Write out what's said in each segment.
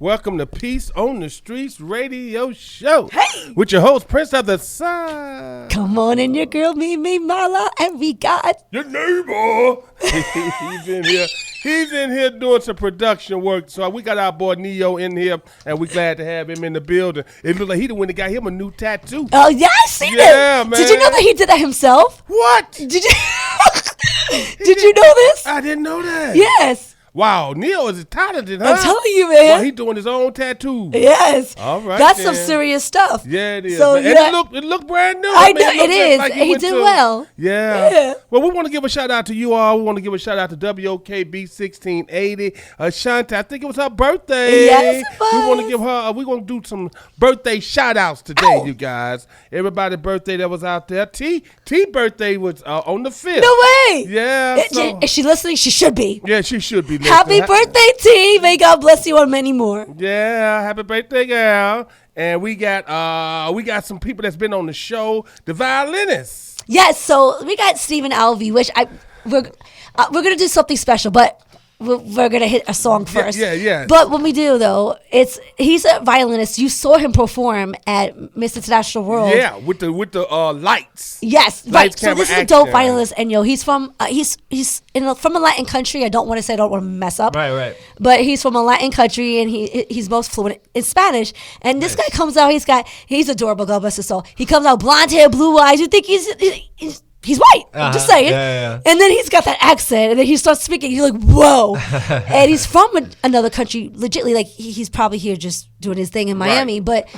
Welcome to Peace on the Streets radio show. Hey! With your host, Prince of the Sun. Come on in, your girl, me, Mala, and we got your neighbor. He's in here. He's in here doing some production work. So we got our boy Neo in here, and we're glad to have him in the building. It looks like he the one that got him a new tattoo. Oh, yeah, I seen it. Yeah, man. Did you know that he did that himself? What? Did you Did you know this? I didn't know that. Yes. Wow, Neo is talented, huh? I'm telling you, man. Well, he's doing his own tattoo. Yes. All right, That's then. some serious stuff. Yeah, it is. So, and it looked brand new. I know, it it is. like He went did well. Yeah. Well, we want to give a shout out to you all. We want to give a shout out to WOKB 1680. Shanta, I think it was her birthday. Yes, it was. We want to give her, we're going to do some birthday shout outs today, you guys. Everybody's birthday that was out there. T birthday was on the 5th. No way. Yeah. Is she listening? She should be. Yeah, she should be listening. Happy birthday, T. May God bless you on many more. Yeah, happy birthday, girl. And we got some people that's been on the show, the violinists. Yes, so we got Stephen Alvey, which we're gonna do something special, but we're gonna hit a song first. Yeah. But when we do though, he's a violinist. You saw him perform at Miss International World. Yeah, with the lights. Yes, Lights, right. So camera, this is a action. dope violinist, and he's from from a Latin country. I don't want to mess up. Right. But he's from a Latin country, and he's most fluent in Spanish. And this guy comes out. He's adorable. God bless his soul. He comes out blonde hair, blue eyes. You think he's white. I'm just saying. Yeah. And then he's got that accent, and then he starts speaking. You're like, whoa. And he's from another country, legitly. Like he's probably here just doing his thing in Miami, but.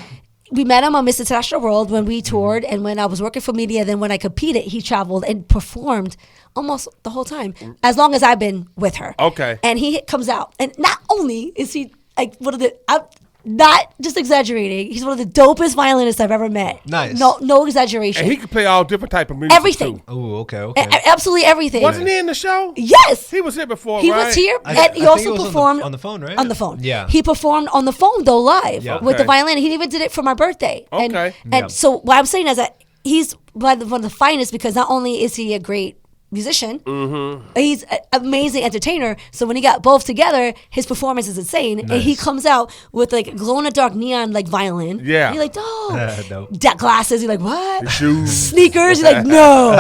We met him on Miss International World when we toured, and when I was working for media. Then when I competed, he traveled and performed almost the whole time, as long as I've been with her. Okay. And he comes out, and not only is he like I'm not just exaggerating, he's one of the dopest violinists I've ever met. Nice. No exaggeration. And he can play all different type of music. Everything. Too. Oh, okay. Absolutely everything. Wasn't he in the show? Yes. He was here before, He right? was here, I and he think also it was performed on the phone, right? On the phone. Yeah. He performed on the phone though, live with the Okay. violin. He even did it for my birthday. Okay. And so what I'm saying is that he's one of the finest, because not only is he a great musician, he's an amazing entertainer. So when he got both together, his performance is insane. And he comes out with like glow in the dark neon like violin. Yeah. And you're like, oh, Dope. glasses. You're like, what? Shoes. Sneakers. You're like, no.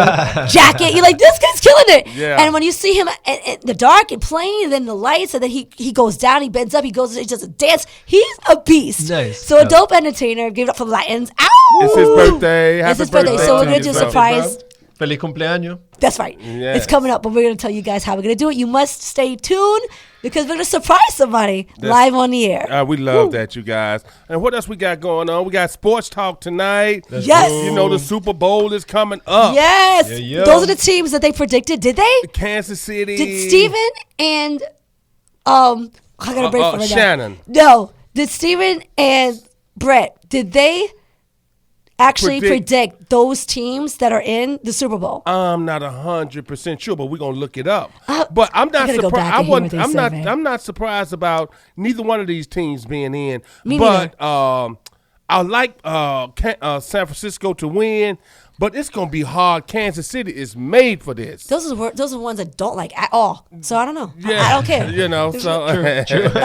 Jacket. You're like, this guy's killing it. Yeah. And when you see him in the dark and playing, and then the lights, and then he goes down, he bends up, he does a dance. He's a beast. Nice. So a dope entertainer. Give it up for Latins. Ow! It's his birthday. It's Happy his birthday. So we're to gonna you, do a bro. surprise. Feliz cumpleaños. That's right. Yes. It's coming up, but we're going to tell you guys how we're going to do it. You must stay tuned, because we're going to surprise somebody live on the air. We love that, you guys. And what else we got going on? We got sports talk tonight. Yes. You know, the Super Bowl is coming up. Yes. Yeah. Those are the teams that they predicted. Did they? Kansas City. Did Steven and I got a break for right now. Shannon. No. Did Steven and Brett, did they actually predict those teams that are in the Super Bowl? I'm not 100% sure, but we're gonna look it up. But I'm not gotta go surprised. back and hear what they said, man. I'm not surprised about neither one of these teams being in. Me but I like San Francisco to win. But it's gonna be hard. Kansas City is made for this. Those are ones I don't like at all. So I don't know. I don't care. You know, so I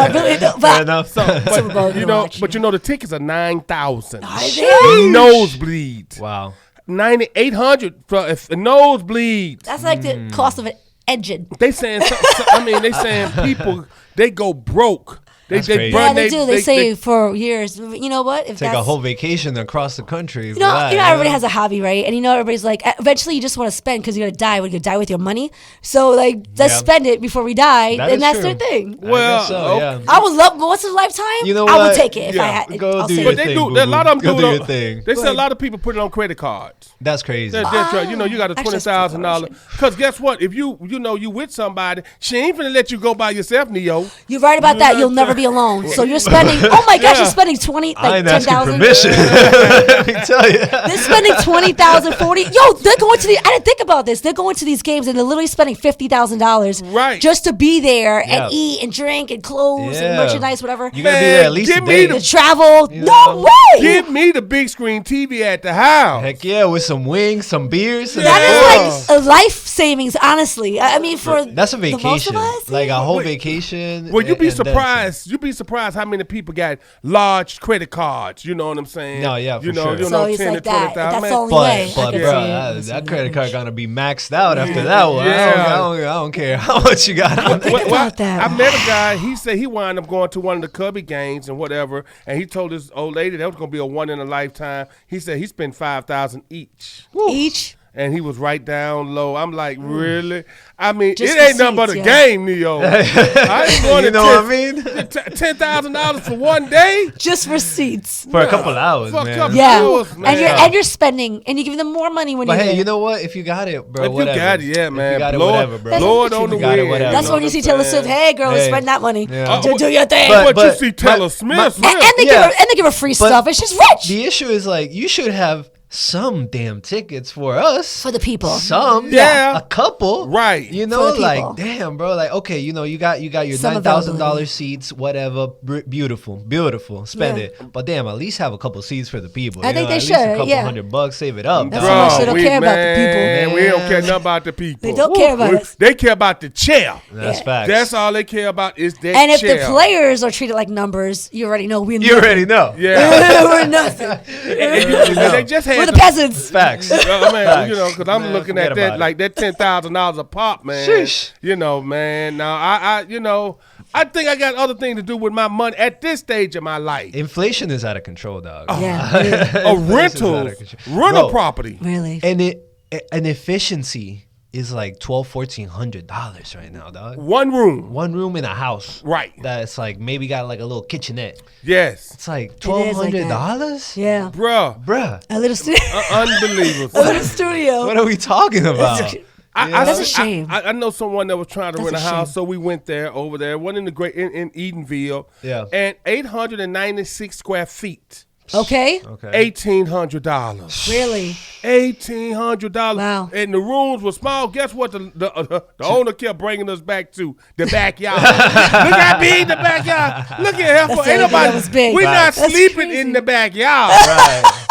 really don't. Fair But enough. Super Bowl, you know, watch, but you know the tickets are 9,000. Sheesh. Nosebleed. Wow. 9,800 for a nosebleed. That's like the cost of an engine. They saying, they saying people they go broke. That's crazy. Yeah, they do. They say for years. You know what? If Take that's a whole vacation across the country. You know, everybody has a hobby, right? And you know, everybody's like, eventually you just want to spend because you're going to die. We're going to die with your money. So, like, let's spend it before we die. That and is that's true. their thing. Well, I guess so, yeah. I would love, what's a lifetime? You know I would what? take it if Yeah. I had. Go I'll do say your it. But they thing, do. A lot of them Go do do it your on- thing. They say a lot of people put it on credit cards. That's crazy. That's right. You know, you got a Actually, that's $20,000. Because guess what? If you with somebody, she ain't finna let you go by yourself, Neo. You're right about that. You'll never be alone. So you're spending, oh my gosh, you're spending 20, I like ain't asking 10,000. permission. Let me tell you. They're spending 20,000, 40. Yo, they're going to I didn't think about this. They're going to these games and they're literally spending $50,000 Right. just to be there Yeah. and eat and drink and clothes and Yeah. merchandise, whatever. You gotta be there at least give a me day. The travel. You No know? way. Give me the big screen TV at the house. Heck yeah, with some wings, some beers. and That Yeah. is like a life savings, honestly. I mean, for That's a the most vacation. of us, Like a whole Wait. vacation. Well, you'd be and then some. surprised. you'd be surprised how many people got large credit cards. You know what I'm saying? No, yeah, you for know, sure. you So know, he's 10 like to that. 20,000. That's the only But, way. but I can bro, see it. that credit card gonna be maxed out after that one. Yeah. I don't care how much you got on there. Think about that. I met a guy. He said he wound up going to one of the Cubby games and whatever, and he told his old lady that was going to be a one in a lifetime. He said he spent $5,000 each, Each. and he was right down low. I'm like, really? I mean, Just it ain't nothing but a receipts, yeah. game, Neo. I ain't going You to know what I mean? $10,000 for one day. Just receipts. For a couple hours, For a man. couple- Yeah. Course, man. And you're spending and you give them more money when But you're hey, there. you know what? If you got it, bro, If whatever. you got it, yeah, If man. you got it, Lord, whatever, bro. Lord on the You got it, wind. whatever. That's know when you what see I'm Taylor saying? Swift. Hey, girl, let's Hey. spend that money. Yeah. Do your thing. But- But you see Taylor Smith. and they Yeah. give her free But stuff, and she's rich The issue is like you should have some damn tickets for us. for the people. Some, Yeah. a couple, Right. You For know, the people. like damn, bro. Like, okay, you know, you got your Some $9,000 seats, whatever. Beautiful, spend Yeah. it. But damn, at least have a couple seats for the people. I you think know, they at least should, a couple yeah. $100, save it up. That's dog. how much they don't care about the people. Man, we don't Man. care nothing about the people. They don't care about us. They care about the chair. That's Yeah. facts. That's all they care about is their And if chair. the players are treated like numbers, you already know we're You already know. Yeah. we're nothing. And they just had We're the the- peasants. Facts. I mean, Facts. you know, because I'm Man, looking forget at that about it. like that $10,000 a pop, man. Sheesh. You know, man. Now I think I got other things to do with my money at this stage of my life. Inflation is out of control, dog. Yeah, A Inflation is out rental of control. rental Bro, property. really. And an efficiency is like $1,200-$1,400 right now, dog. One room. One room in a house, Right. That's like maybe got like a little kitchenette. Yes. It's like is like $1,200. Yeah, Bruh. Bruh, a little studio. Unbelievable. a little studio. what are we talking about? That's a shame. I know someone that was trying to That's rent a a house, shame. so we went there over there. One in the great in Edenville. Yeah. And 896 square feet. Okay, Okay. $1,800. really. $1,800. Wow. And the rooms were small. Guess what? The owner kept bringing us back to the backyard. Look how big the backyard. Look at here. That's Ain't the only thing nobody. that was big. We're not That's sleeping crazy. in the backyard. Right.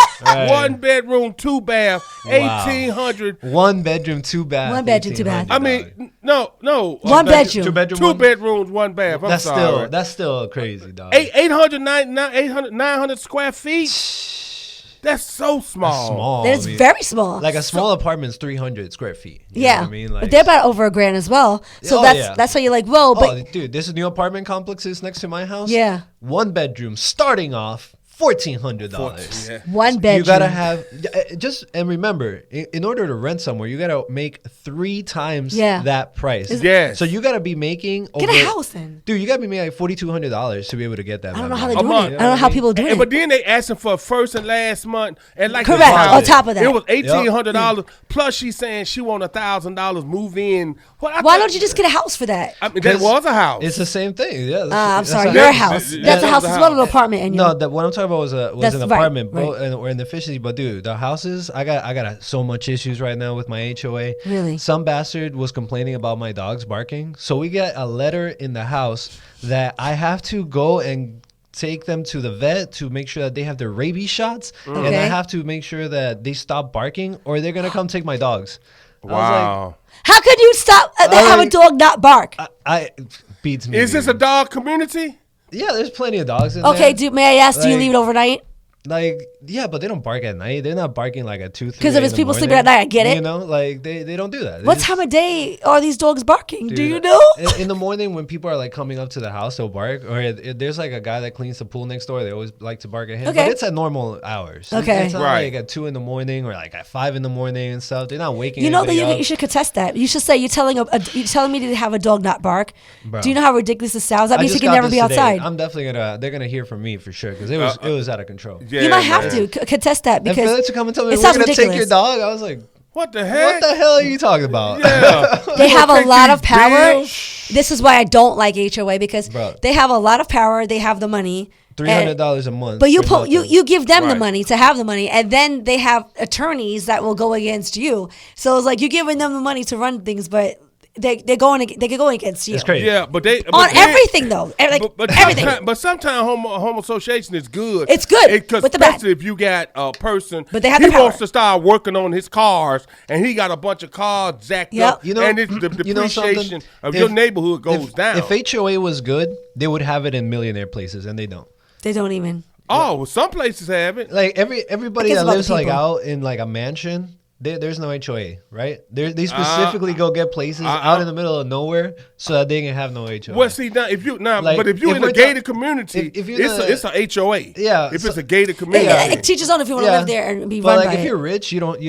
One bedroom, 2 bath, 1,800. One bedroom, 2 bath. One bedroom, 2 bath. I mean, no. One bedroom. 2 bedroom. 2 one- bedrooms, 1 bath. I'm That's sorry. still crazy, dog. 900 square feet. That's so small. Small. It's I mean, very small. like a small apartment's 300 square feet. You know yeah, what I mean, like, but they're about over $1,000 as well. So Oh, that's yeah. that's why you're like, whoa, but oh, dude, this is new apartment complexes next to my house. Yeah. 1 bedroom, starting off $1,400. Yeah. one bedroom. You gotta have and remember, in order to rent somewhere, you gotta make 3 times Yeah. that price. Yes. So you gotta be making Get a house then. dude. You gotta be making like $4,200 to be able to get that. I don't know how they they're doing month. it. I don't know how people are doing And, it. but then they asking for first and last month, and like Correct, this house, on top of that. it was $1,800. Plus, she's saying she want $1,000 move in. Well, I Why thought- don't you just get a house for that? I mean, that was a house. It's the same thing. Yeah. I'm that's sorry, how- your that- house. that- That's a that house was a as well, an house. apartment. And No, what I'm talking about was That's an right, apartment, right. or in the efficiency. But dude, the houses, I got so much issues right now with my HOA. Really? Some bastard was complaining about my dogs barking, so we get a letter in the house that I have to go and take them to the vet to make sure that they have their rabies shots, and I Okay. have to make sure that they stop barking, or they're gonna come take my dogs. wow. how could you stop have a dog not bark? I beats me. Is this a dog community? Yeah, there's plenty of dogs in there. Okay, may I ask, do you Like- leave it overnight? Like, yeah, but they don't bark at night. They're not barking like at 2, 3 'Cause if it's in the people sleeping morning. at night, I get it. You know, like they don't do that. They What just- time of day are these dogs barking? Do Dude, you know? in the morning when people are like coming up to the house, they'll bark. Or there's like a guy that cleans the pool next door. They always like to bark at him. Okay. But it's at normal hours. Okay. It's not Right. like at 2 in the morning or like at 5 in the morning and stuff. They're not waking. You know that anybody you up. should contest that. You should say you're telling me to have a dog not bark. Bro. Do you know how ridiculous this sounds? That I means he just can got never this be today. outside. I'm definitely they're gonna hear from me for sure because it was out of control. Yeah, You might have man. to contest that And for because them to come and tell me it we're sounds gonna take your ridiculous. dog, I was like, What the heck? what the hell are you talking about? Yeah. They have a take lot these of power. bills? This is why I don't like HOA because Bro. they have a lot of power. They have the money. $300 a month. But you for nothing. you give them the Right. money to have the money, and then they have attorneys that will go against you. So it's like you're giving them the money to run things, but they're going against you. It's crazy. Yeah, but they On everything though, like everything. Sometimes homo association is good. It's good, because with the bad. especially if you got a person, But they have he the power. wants to start working on his cars, and he got a bunch of cars jacked Yep. up, You know- and it's the you know something? depreciation of your neighborhood goes down. If HOA was good, they would have it in millionaire places, and they don't. They don't even. oh, well, some places have it. Like everybody I guess that about the lives like people. out in like a mansion, there's no HOA, right? They specifically go get places out in the middle of nowhere so that they can have no HOA. Well, see now if you Like, but if you're if in a we're gated community, if you're it's a HOA. Yeah, if so- it's a gated It, community. it teaches on if you want to live there and be but run like by if it. you're rich, you don't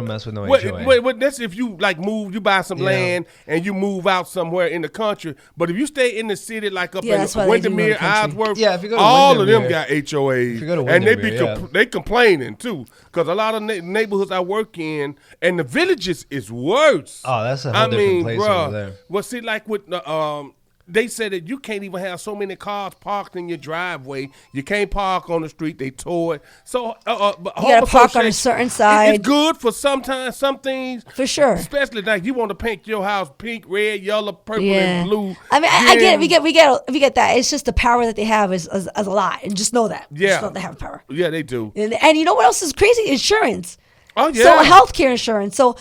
mess with no Wait, HOA. wait, that's if you like move, you buy some Yeah. land and you move out somewhere in the country. But if you stay in the city, like up Yeah, in that's why they do Windermere, in the country. Osworth, Yeah, if you go to all of them Windermere- got HOAs, if you go to and they be Windermere, yeah. they complaining too, because a lot of neighborhoods I work in and the villages is worse. Oh, that's a whole different place over there. Well, see, like with the they said that you can't even have so many cars parked in your driveway. You can't park on the street. They tow it. So but You gotta park on a association- certain side. It's good for sometimes some things. For sure. Especially like you want to paint your house pink, red, yellow, purple, Yeah. and blue. I mean, I get it. then- We get that. It's just the power that they have is a lot, and just know that. Yeah. Just know they have power. Yeah, they do. And you know what else is crazy? Insurance. Oh yeah. So healthcare insurance. So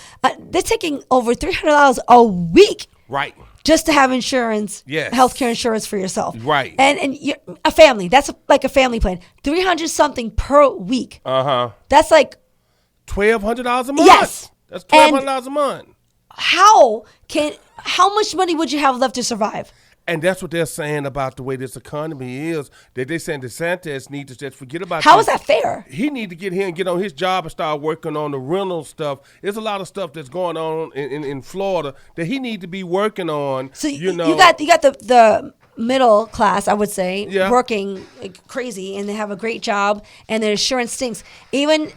they're taking over $300 a week Right. just to have insurance. Yes. Healthcare insurance for yourself. Right. And you're, a family. That's like a family plan. 300 something per week. That's like $1,200 a month. Yes. That's And- $1,200 a month. how much money would you have left to survive? And that's what they're saying about the way this economy is. That they're saying DeSantis needs to just forget about. How this. is that fair? He need to get here and get on his job and start working on the rental stuff. There's a lot of stuff that's going on in Florida that he need to be working on. So you know, you got the middle class, I would say, Yeah. working like crazy, and they have a great job, and their insurance stinks. Even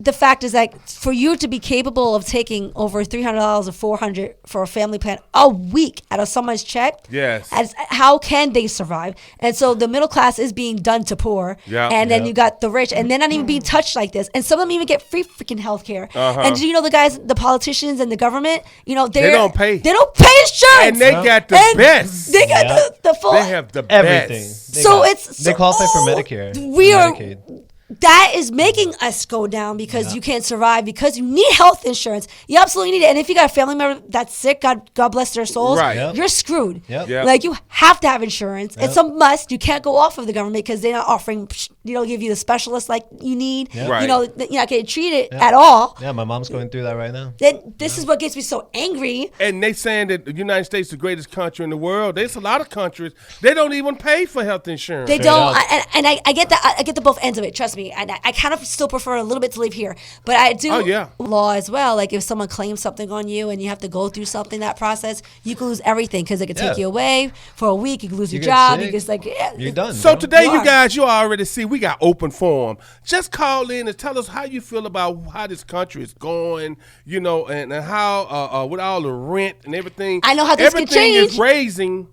the fact is that for you to be capable of taking over $300 or $400 for a family plan a week out of someone's check, Yes. how can they survive? And so the middle class is being done to poor, Yeah. and then Yeah. you got the rich, and they're not even being touched like this. And some of them even get free freaking health care. Uh-huh. And do you know the politicians and the government? You know They don't pay. They don't pay insurance, and they got the And best. They got Yeah. the full. They have the Everything. best. So it's they qualify for oh, Medicare. We and are. Medicaid. That is making us go down because you can't survive because you need health insurance. You absolutely need it. And if you got a family member that's sick, God bless their souls, Right. Yep. you're screwed. Yep. Yep. Like you have to have insurance. It's a must. You can't go off of the government because they're not offering, give you the specialist like you need. Yep. Right. You're not getting treated at all. Yeah, my mom's going through that right now. Then this is what gets me so angry. And they saying that the United States is the greatest country in the world. There's a lot of countries they don't even pay for health insurance. They Straight don't, up. I get that. I get the both ends of it. Trust me, and I kind of still prefer a little bit to live here, but I do Oh, yeah. law as well. Like if someone claims something on you and you have to go through something that process, you can lose everything because they could take Yeah. you away for a week. You can lose You your get job. sick, You just like You're done. So bro. today, You you are. guys, you already see we got open forum. Just call in and tell us how you feel about how this country is going, and how with all the rent and everything. I know how this can everything is change. raising,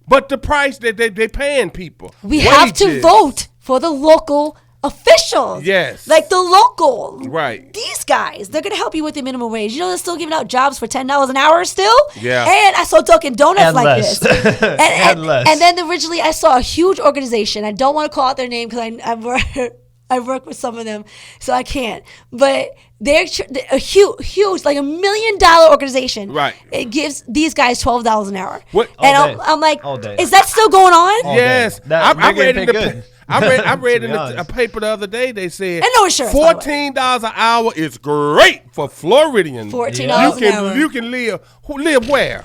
but the price that they paying people. we have to Wages. vote for the local officials. Yes. Like the local. Right. These guys, they're going to help you with the minimum wage. You know, they're still giving out jobs for $10 an hour still. Yeah. And I saw Dunkin' Donuts And like less. this. And less. And then originally I saw a huge organization. I don't want to call out their name because I work with some of them, so I can't. But they're a huge, like $1 million organization. Right. It gives these guys $12 an hour. What- And All day. I'm like, All day. is that still going on? All Yes, day. That- I they're read getting in the paid good. I read To in be a honest. paper the other day. They said And no insurance, by the way. $14 an hour is great for Floridians. $14 You an hour. you can live where?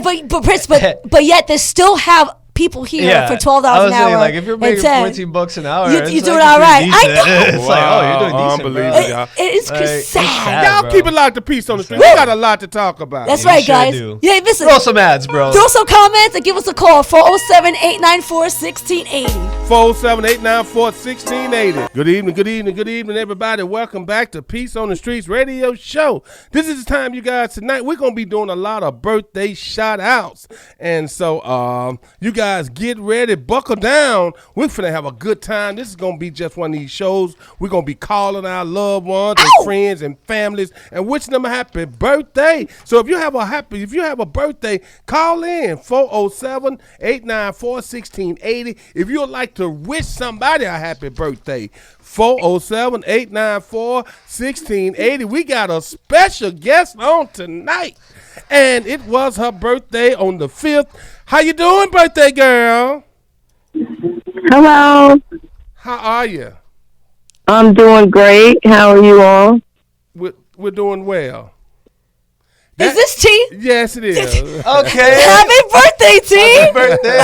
But Prince, but yet they still have people here Yeah, for $12 I an was hour. saying, like, if you're and making 10, $14 an hour, you- it's you're like doing you're all right. doing I decent. know. It's like, oh, you're doing Wow, decent, bro. unbelievable, y'all. It's Like, it's sad. sad. Y'all bro. keep it locked to peace on the street. We got a lot to talk about. That's You right, sure guys. do. Yeah, listen. Throw some ads, bro. Throw some comments and give us a call. 407-894-1680. 407-894-1680. Good evening, everybody. Welcome back to Peace on the Streets radio show. This is the time, you guys. Tonight we're gonna be doing a lot of birthday shout outs, and so you guys guys get ready, buckle down. We're finna have a good time. This is gonna be just one of these shows. We're gonna be calling our loved ones and friends and families and wishing them a happy birthday. So if you have a birthday, call in 407-894-1680. If you would like to wish somebody a happy birthday, 407-894-1680. We got a special guest on tonight, and it was her birthday on the 5th. How you doing, birthday girl? Hello. How are you? I'm doing great. How are you all? We're doing well. Is this T? Yes, it is. Okay. Happy birthday, T! Birthday.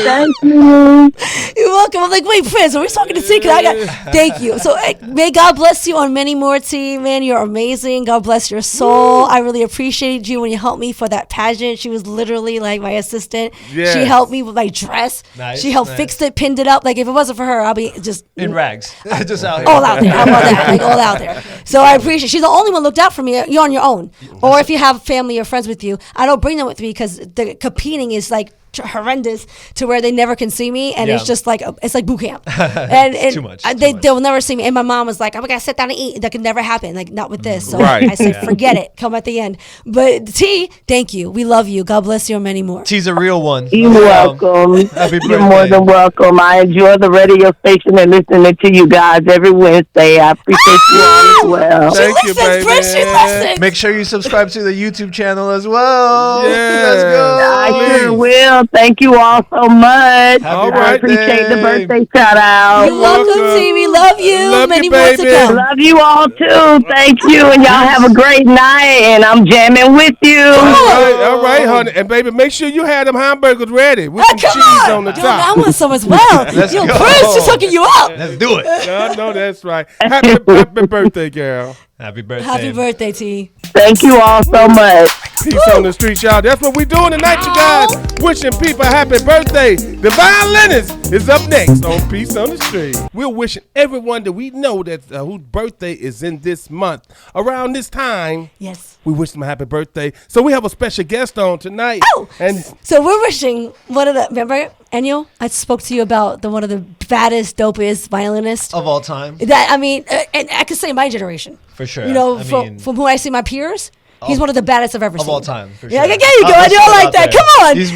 Thank you. You're welcome. I'm like, wait, Prince, are we talking to T? Thank you. So may God bless you on many more, T. Man, you're amazing. God bless your soul. I really appreciated you when you helped me for that pageant. She was literally like my assistant. Yes. She helped me with my dress. Nice, she helped nice. fix it, pinned it up. Like if it wasn't for her, I'll be just In rags. Just out here. all out there. How about that? Like all out there. So I appreciate. She's the only one looked out for me. You're on your own. Or if you have family or friends with you, I don't bring them with me because the competing is like horrendous to where they never can see me, and Yeah. it's just like it's like boot camp. And Too much, they'll never see me. And my mom was like, "I'm gonna sit down and eat." That could never happen. Like not with this. So Right. I said, "Forget it. Come at the end." But T, thank you. We love you. God bless you and many more. T's a real one. You're welcome. Happy You're more birthday. than welcome. I enjoy the radio station and listening to you guys every Wednesday. I appreciate you all as well. Thank you, Listen, baby. Prince, she listens. Make sure you subscribe to the YouTube channel as well. Yeah. Let's go. I sure will. Thank you all so much. All I right, appreciate the babe. birthday shout out. You're welcome, welcome. T. We love you. Love many you, more to baby. come. Love you all too. Thank you. And y'all have a great night. And I'm jamming with you. All right, honey. And baby, make sure you have them hamburgers ready with some Come cheese on. on the Yo, top. I want some as well. Let's Yo, go. Prince, just hooking you up. Let's do it. I know that's right. Happy birthday, girl. Happy birthday. Happy birthday, T. Thank you all so much. Peace on the street, y'all. That's what we doing tonight, you guys. Wishing people a happy birthday. The violinist is up next on Peace on the Street. We're wishing everyone that we know that whose birthday is in this month. Around this time, Yes. we wish them a happy birthday. So we have a special guest on tonight. Oh, And so we're wishing remember, Enyo? I spoke to you about one of the baddest, dopest violinists. Of all time. That, I mean, and I could say my generation. For sure. You know, I from mean- who I see my peers, he's one of the baddest I've ever seen. Of all time, for Yeah, sure. like, there you go. I'll I do just it put it like out that. there. Come on. He's-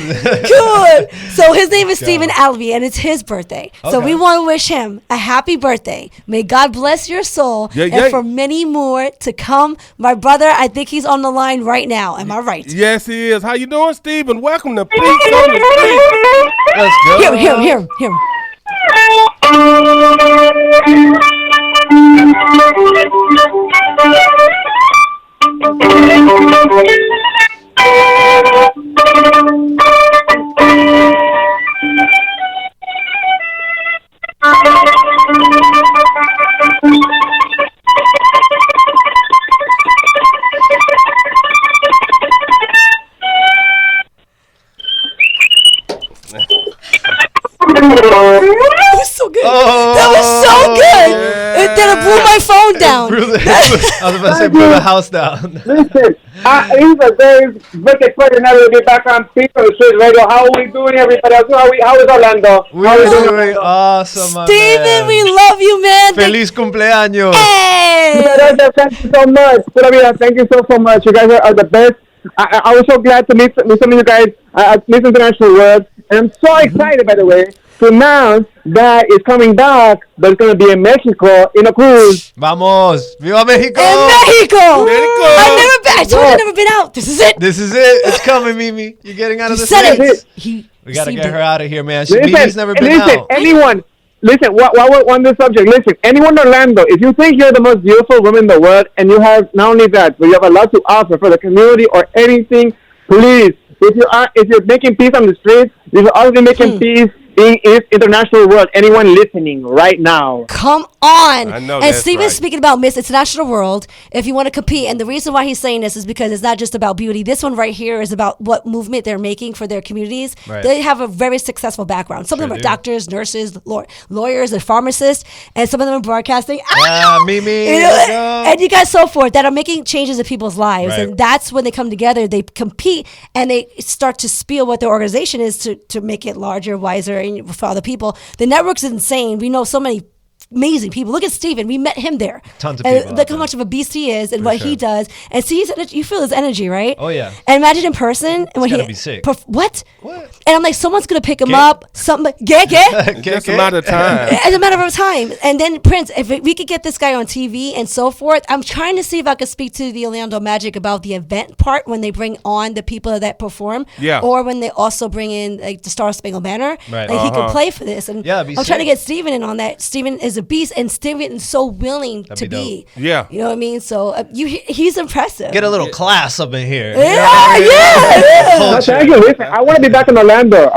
Good. So his name is Stephen Albee, and it's his birthday. So Okay. we want to wish him a happy birthday. May God bless your soul. Yeah, and yeah. for many more to come. My brother, I think he's on the line right now. Am I right? yes, he is. How you doing, Stephen? Welcome to Peace on the Street. Let's go. Hear him. That was so good. That was so good. Then it blew my phone down. I was about to say, blew the house down. Listen, he's a very wicked player. Now we'll be back on People Street Radio. How are we doing, everybody? How is Orlando? How We're is doing awesome, my Steven, man. we love you, man. Feliz cumpleaños. Hey. Thank you so much. Pura vida, thank you so much. You guys are the best. I was so glad to meet some of you guys at Miss International World. And I'm so excited, by the way, to announce that it's coming back, but it's going to be in Mexico in a cruise. Vamos. Viva Mexico. In Mexico. Mexico. I've never been. I told you I've never been out. This is it. This is it. It's coming, Mimi. You're getting out of He the said States. it. We got to received get it. her out of here, man. Listen, Mimi's never been listen, out. anyone, listen, while we're on this subject, listen, anyone in Orlando, if you think you're the most beautiful woman in the world, and you have not only that, but you have a lot to offer for the community or anything, please, if you're making peace on the streets, you should also be making peace in international world. Anyone listening right now? Come on. I know And that's Steven's right. speaking about Miss International World. If you want to compete, and the reason why he's saying this is because it's not just about beauty. This one right here is about what movement they're making for their communities. Right. They have a very successful background. Some of them are do. doctors, nurses, lawyers, and pharmacists, and some of them are broadcasting. Me. You know, and you guys so forth that are making changes in people's lives, Right. and that's when they come together. They compete and they start to spiel what their organization is to make it larger, wiser, and for other people. The network's insane. We know so many amazing people. Look at Steven. We met him there. Tons of and people out look how there. much of a beast he is and what he does. And see, you feel his energy, right? Oh, yeah. And imagine in person. And when gotta he be sick. What? What? And I'm like, someone's gonna pick him ¿Qué? up. Something. Get. Just a matter of time. As a matter of time. And then Prince, if we could get this guy on TV and so forth, I'm trying to see if I could speak to the Orlando Magic about the event part when they bring on the people that perform. Yeah. Or when they also bring in like the Star Spangled Banner. Right. Like he could play for this. And Yeah, I'm it'd be trying to sick. get Steven in on that. Steven is a beast, and Steven is so willing to be be. Yeah. You know what I mean? So he's impressive. Get a little class up in here. yeah. No, thank you. Listen, I want to be back in Orlando.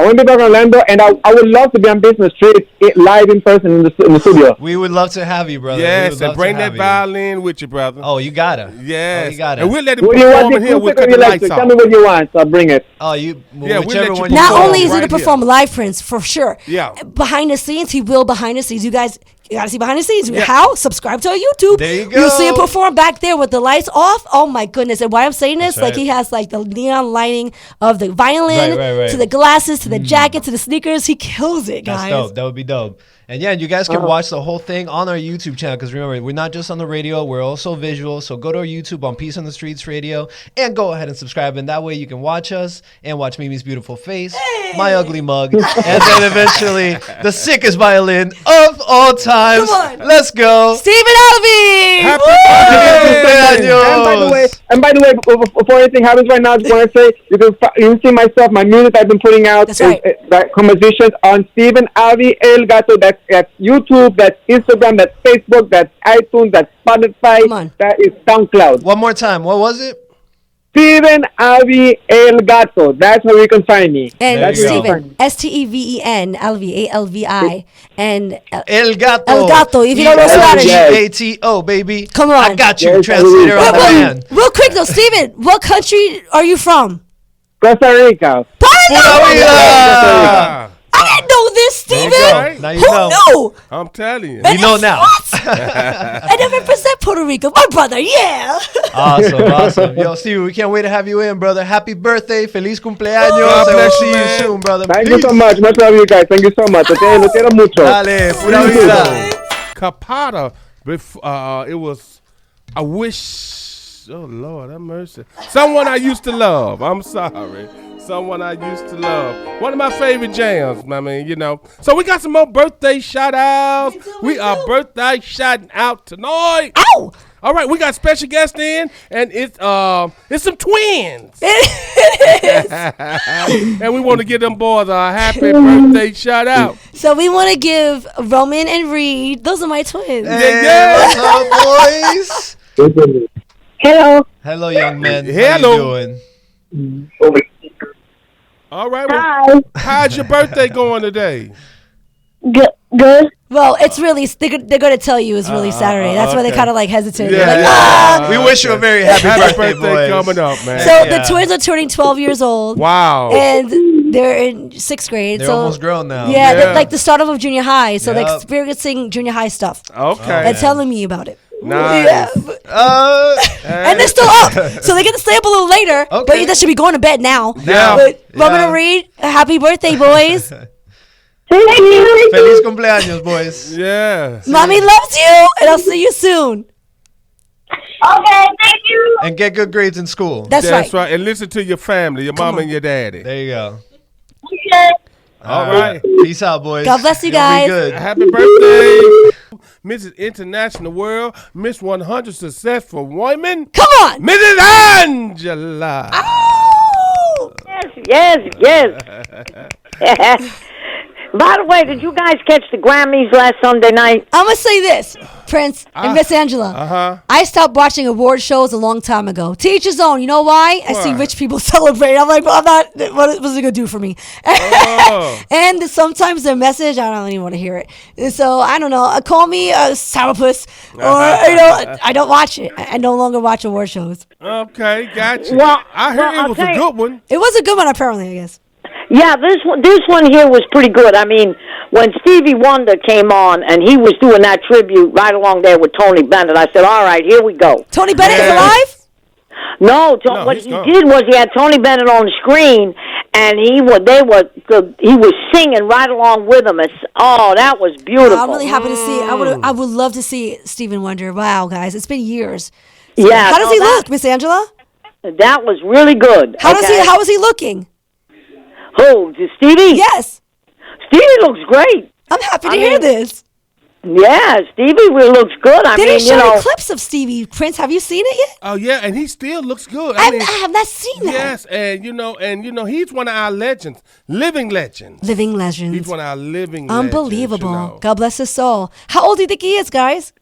And I would love to be on Business Street live in person in the studio. We would love to have you, brother. We Yes, would and love bring to that have you. violin with you, brother. Oh, you gotta. Yes. Oh, you gotta. And we'll let him What do you want? perform The in here. We'll acoustic or cut the the lights electric? off. Tell me what you want, so I'll bring it. Oh, you. Yeah, we'll whichever let you one perform. Not want. only is he right going to here. perform live, Prince, for sure. Yeah. Behind the scenes, he will behind the scenes. You guys, you got to see behind the scenes. Yeah. How? Subscribe to our YouTube. There you You'll see him go. perform back there with the lights off. Oh my goodness! And why I'm saying this, That's like right. he has like the neon lighting of the violin Right. to the glasses to the jacket to the sneakers. He kills it, That's guys. dope. That would be dope. And yeah, you guys can watch the whole thing on our YouTube channel because remember, we're not just on the radio, we're also visual. So go to our YouTube on Peace on the Streets Radio and go ahead and subscribe. And that way you can watch us and watch Mimi's beautiful face, my ugly mug, and then eventually the sickest violin of all times. Come on. Let's go. Stephen Alvey. Happy Happy birthday. And by the way, before anything happens right now, I just want to say you can see myself, my music I've been putting out, That's right. that compositions on Stephen Alvey El Gato. That's YouTube, that's Instagram, that's Facebook, that's iTunes, that's Spotify, Come on. that is SoundCloud. One more time. What was it? Stephen Alvey El Gato. That's where you can find me. And There you go. Steven, Steven, Alvi, ALVI, and El Gato. El Gato, if you don't know Spanish. G-A-T-O, baby. Come on. I got you. Yes, Translator I on will. demand. Real quick though, Steven, what country are you from? Costa Rica. Ah, I didn't know this, Steven. go. Now you Who know. knew? I'm telling you. You know now. I never represent Puerto Rico. My brother, yeah. Awesome. Yo, Steve, we can't wait to have you in, brother. Happy birthday. Feliz cumpleaños. God I will bless see you, you man. soon, brother. Thank you so much. Much love you guys. Thank you so much. Okay, lo quiero mucho. Dale, pura vida. Capata, it was, I wish, oh Lord, have mercy. Someone I used to love. I'm sorry. Someone I used to love. One of my favorite jams, I mean, you know. So we got some more birthday shout outs. We are birthday shouting out tonight. Ow! All right, we got special guest in, and it's some twins. And we want to give them boys a happy birthday shout out. So we want to give Roman and Reed. Those are my twins. Hey, Yeah. what's up, boys? Hello. Hello, young man. Hello. How you doing? All right, well, Hi. how's your birthday going today? Good. Well, it's really they're going to tell you it's really Saturday. That's why they okay. kind of like hesitate. Yeah, They're like, yeah. ah! We wish you a very happy, Happy birthday, birthday boys. coming up, man. So Yeah. the twins are turning 12 years old. Wow. And they're in 6th grade. They're so almost grown now. Yeah, Yeah. they're like the start of junior high. So they're Yep. experiencing junior high stuff. Okay. And telling me about it. Nice. Yeah. And they're still up. So they get to stay up a little later. Okay. But they should be going to bed now. Yeah. But Roman Yeah. and Reed, happy birthday, boys. Thank you. Feliz cumpleaños, boys. Yeah. Mommy loves you. And I'll see you soon. Okay, thank you. And get good grades in school. That's right. And listen to your family, your mom and your daddy. There you go. Okay. All right. Peace out, boys. God bless you You'll guys. Be good. Happy birthday, Mrs. International World, Miss 100 Successful Women, Come on. Mrs. Angela. Oh! Yes. By the way, did you guys catch the Grammys last Sunday night? I'm gonna say this, Prince and Miss Angela. I stopped watching award shows a long time ago. To each his own. You know why? I see rich people celebrate. I'm like, well, I'm not. What's it gonna do for me? And sometimes their message, I don't even want to hear it. And so I don't know. Call me a sourpuss, or I don't watch it. I no longer watch award shows. Okay, gotcha. Well, I heard it was a good one. It was a good one, apparently. I guess. Yeah, this one here was pretty good. I mean, when Stevie Wonder came on and he was doing that tribute right along there with Tony Bennett, I said, all right, here we go. Tony Bennett is alive? No, what he did was he had Tony Bennett on the screen, and he was singing right along with him. That was beautiful. I'm really happy to see. I would love to see Stephen Wonder. Wow, guys, it's been years. Yeah. How does he look, Miss Angela? That was really good. How is he looking? Who, Stevie? Yes. Stevie looks great. I'm happy to hear this. Yeah, Stevie really looks good. They didn't show me clips of Stevie. Prince, have you seen it yet? Oh yeah, and he still looks good. I have not seen that. Yes, and he's one of our legends, living legends. Living legends. He's one of our living Unbelievable. legends. God bless his soul. How old do you think he is, guys?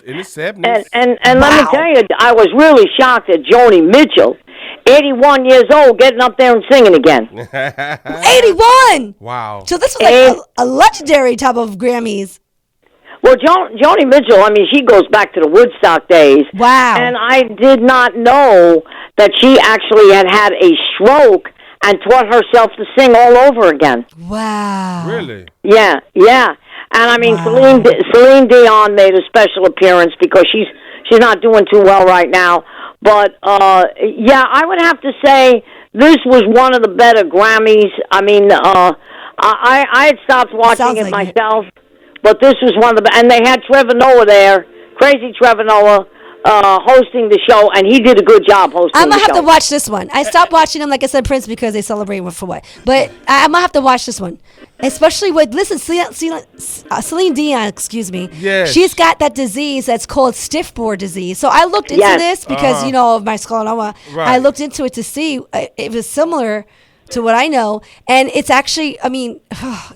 In his 70s. And let me tell you, I was really shocked at Joni Mitchell, 81 years old, getting up there and singing again. 81. Wow. So this was like a legendary type of Grammys. Well, Joni Mitchell, I mean, she goes back to the Woodstock days. Wow. And I did not know that she actually had a stroke and taught herself to sing all over again. Wow. Really? Yeah. And I mean, Wow. Celine Dion made a special appearance because she's not doing too well right now. But, I would have to say this was one of the better Grammys. I mean, I had stopped watching it myself. But this was one of the and they had Trevor Noah there, crazy Trevor Noah, hosting the show, and he did a good job hosting the show. I'm going to have to watch this one. I stopped watching them, like I said, Prince, because they celebrate for what. But I'm going to have to watch this one. Especially with, Celine Dion, excuse me. Yes. She's got that disease that's called stiff bore disease. So I looked into this because, of my scleroderma. Right. I looked into it to see it was similar to what I know. And it's actually, it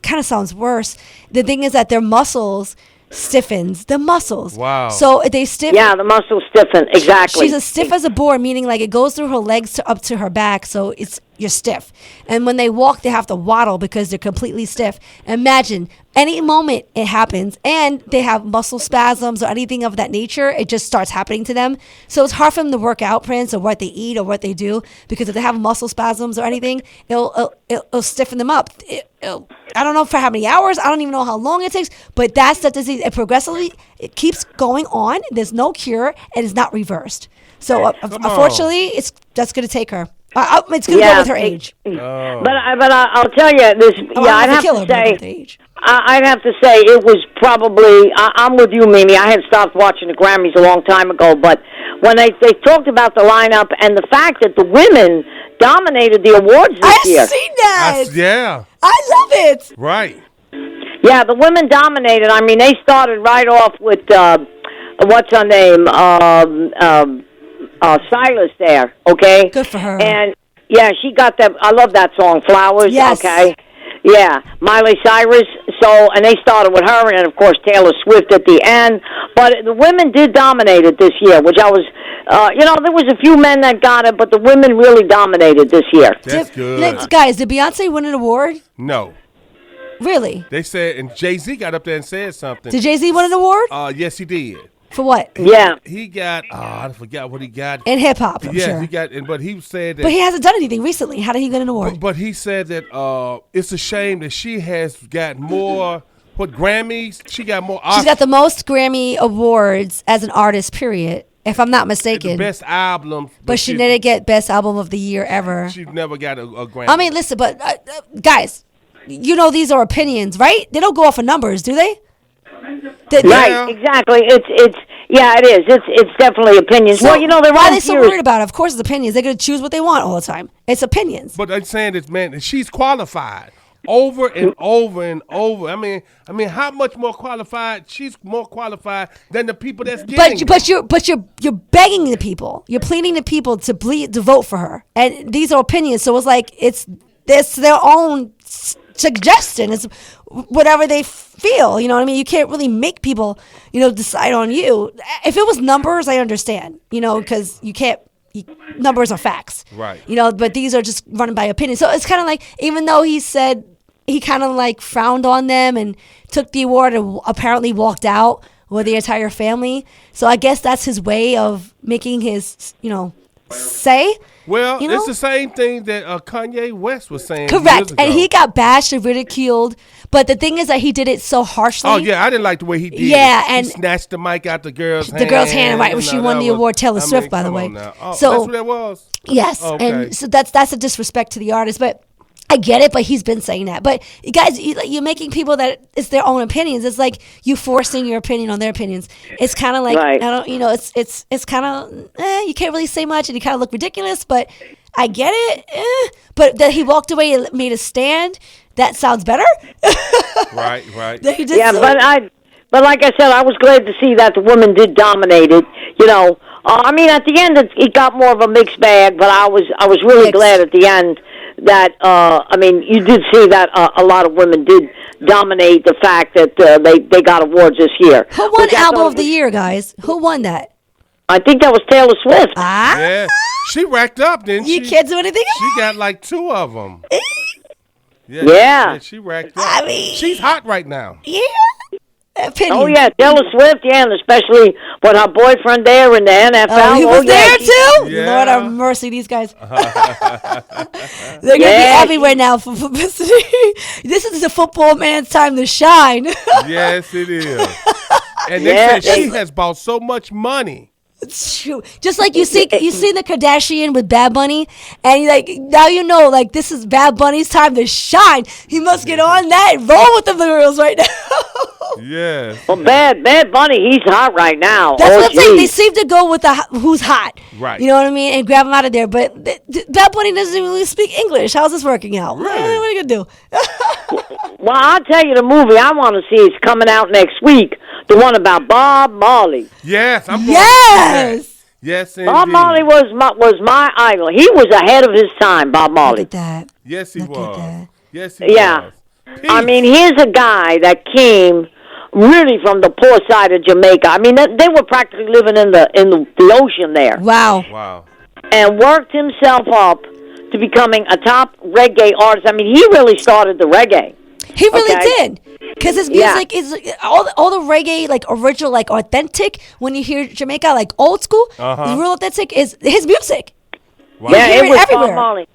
kind of sounds worse. The thing is that their muscles stiffens. The muscles. Wow. So they stiffen. Yeah, the muscles stiffen. Exactly. She's as stiff as a board, meaning like it goes through her legs up to her back. So you're stiff. And when they walk, they have to waddle because they're completely stiff. Imagine any moment it happens and they have muscle spasms or anything of that nature, it just starts happening to them. So it's hard for them to work out, Prince, or what they eat or what they do, because if they have muscle spasms or anything, it'll stiffen them up. I don't know for how many hours. I don't even know how long it takes, but that's the disease. It progressively, it keeps going on. There's no cure and it's not reversed. So unfortunately, that's going to take her. It's going to go with her age. But I'll tell you this. I'd have to say. I'd have to say it was probably. I'm with you, Mimi. I had stopped watching the Grammys a long time ago, but when they talked about the lineup and the fact that the women dominated the awards this year. I've seen that. Yeah. I love it. Right. Yeah, the women dominated. I mean, they started right off with what's her name, Silas there. Okay. Good for her. And yeah, she got that. I love that song, Flowers. Yes. Okay. Yeah, Miley Cyrus. So, and they started with her, and then, of course, Taylor Swift at the end. But the women did dominate it this year, which I was, there was a few men that got it, but the women really dominated this year. That's good. Guys, did Beyonce win an award? No. Really? They said, and Jay-Z got up there and said something. Did Jay-Z win an award? Yes, he did. For what? Yeah. He got, I forgot what he got. In hip-hop, I'm yeah, sure. he got, but he said that. But he hasn't done anything recently. How did he get an award? But he said that it's a shame that she has got more, Grammys? She got more Oscars. She's got the most Grammy awards as an artist, period, if I'm not mistaken. The best album. But she didn't get Best Album of the Year ever. She never got a Grammy. I mean, listen, but guys, these are opinions, right? They don't go off of numbers, do they? Right, exactly. It is. It's definitely opinions. So, well, they're why are they so worried about it? Of course, it's opinions. They're going to choose what they want all the time. It's opinions. But I'm saying this, man, she's qualified over and over and over. I mean, how much more qualified? She's more qualified than the people that's getting. But you're begging the people. You're pleading the people to vote for her. And these are opinions. So it's like it's their own suggestion. It's whatever they feel. You know what I mean? You can't really make people, decide on you. If it was numbers, I understand. Because you can't. Numbers are facts. Right. But these are just running by opinion. So it's kind of like, even though he said he kind of like frowned on them and took the award and apparently walked out with the entire family. So I guess that's his way of making his, say. Well, it's the same thing that Kanye West was saying. Correct. Years ago. And he got bashed and ridiculed. But the thing is that he did it so harshly. Oh, yeah. I didn't like the way he did Yeah, it. and he snatched the mic out the girl's hand. The girl's hand, right, when she won the award, Taylor Swift, by the way. Oh, So- that's what that was? Yes. Okay. And so that's a disrespect to the artist. But I get it, but he's been saying that. But you guys, you're making people that it's their own opinions. It's like you forcing your opinion on their opinions. It's kind of like, Right. I don't, it's kind of, you can't really say much and you kind of look ridiculous, but I get it. But that he walked away and made a stand, that sounds better. Right. That he did Yeah, so- but like I said, I was glad to see that the women did dominate it. I mean, at the end, it got more of a mixed bag. But I was really Mixed. glad at the end that you did see that a lot of women did dominate the fact that they got awards this year. Who won Which I Album thought of the was- Year, guys? Who won that? I think that was Taylor Swift. Ah, Yeah. She racked up, didn't she? you can't do anything She else? got like 2 of them. Yeah. She racked up. I mean- she's hot right now. Yeah. Opinion. Oh yeah, Taylor Swift, yeah, and especially with her boyfriend there in the NFL. Oh, he was yeah, there she- too? Yeah. Lord have mercy, these guys. They're going to Yeah. be everywhere now for publicity. This is the football man's time to shine. Yes, it is. And they Yeah, said she they- has bought so much money. Shoot. Just like you seen the Kardashian with Bad Bunny, and now like this is Bad Bunny's time to shine. He must get on that and roll with the girls right now. Yes. Well, Bad Bunny, he's hot right now. That's what I'm saying. They geez. seem to go with who's hot. Right. You know what I mean? And grab him out of there. But Bad Bunny doesn't even really speak English. How's this working out? Really? What are you going to do? Well, I'll tell you the movie I want to see is coming out next week. The one about Bob Marley. Yes, I'm going Yes. to see that. Yes, indeed. Bob Marley was my idol. He was ahead of his time, Bob Look Marley. at that. Yes, he Look at was. that. Yes, he Yeah. was. I Peace. mean, here's a guy that came really from the poor side of Jamaica. I mean, they were practically living in the ocean there, Wow. Wow. and worked himself up to becoming a top reggae artist. I mean, he really started the reggae. He really Okay. did. Because his Yeah. music is all the reggae, like original, like authentic. When you hear Jamaica, like old school, real authentic is his music. Wow. You Yeah, hear it was everywhere. Bob Marley.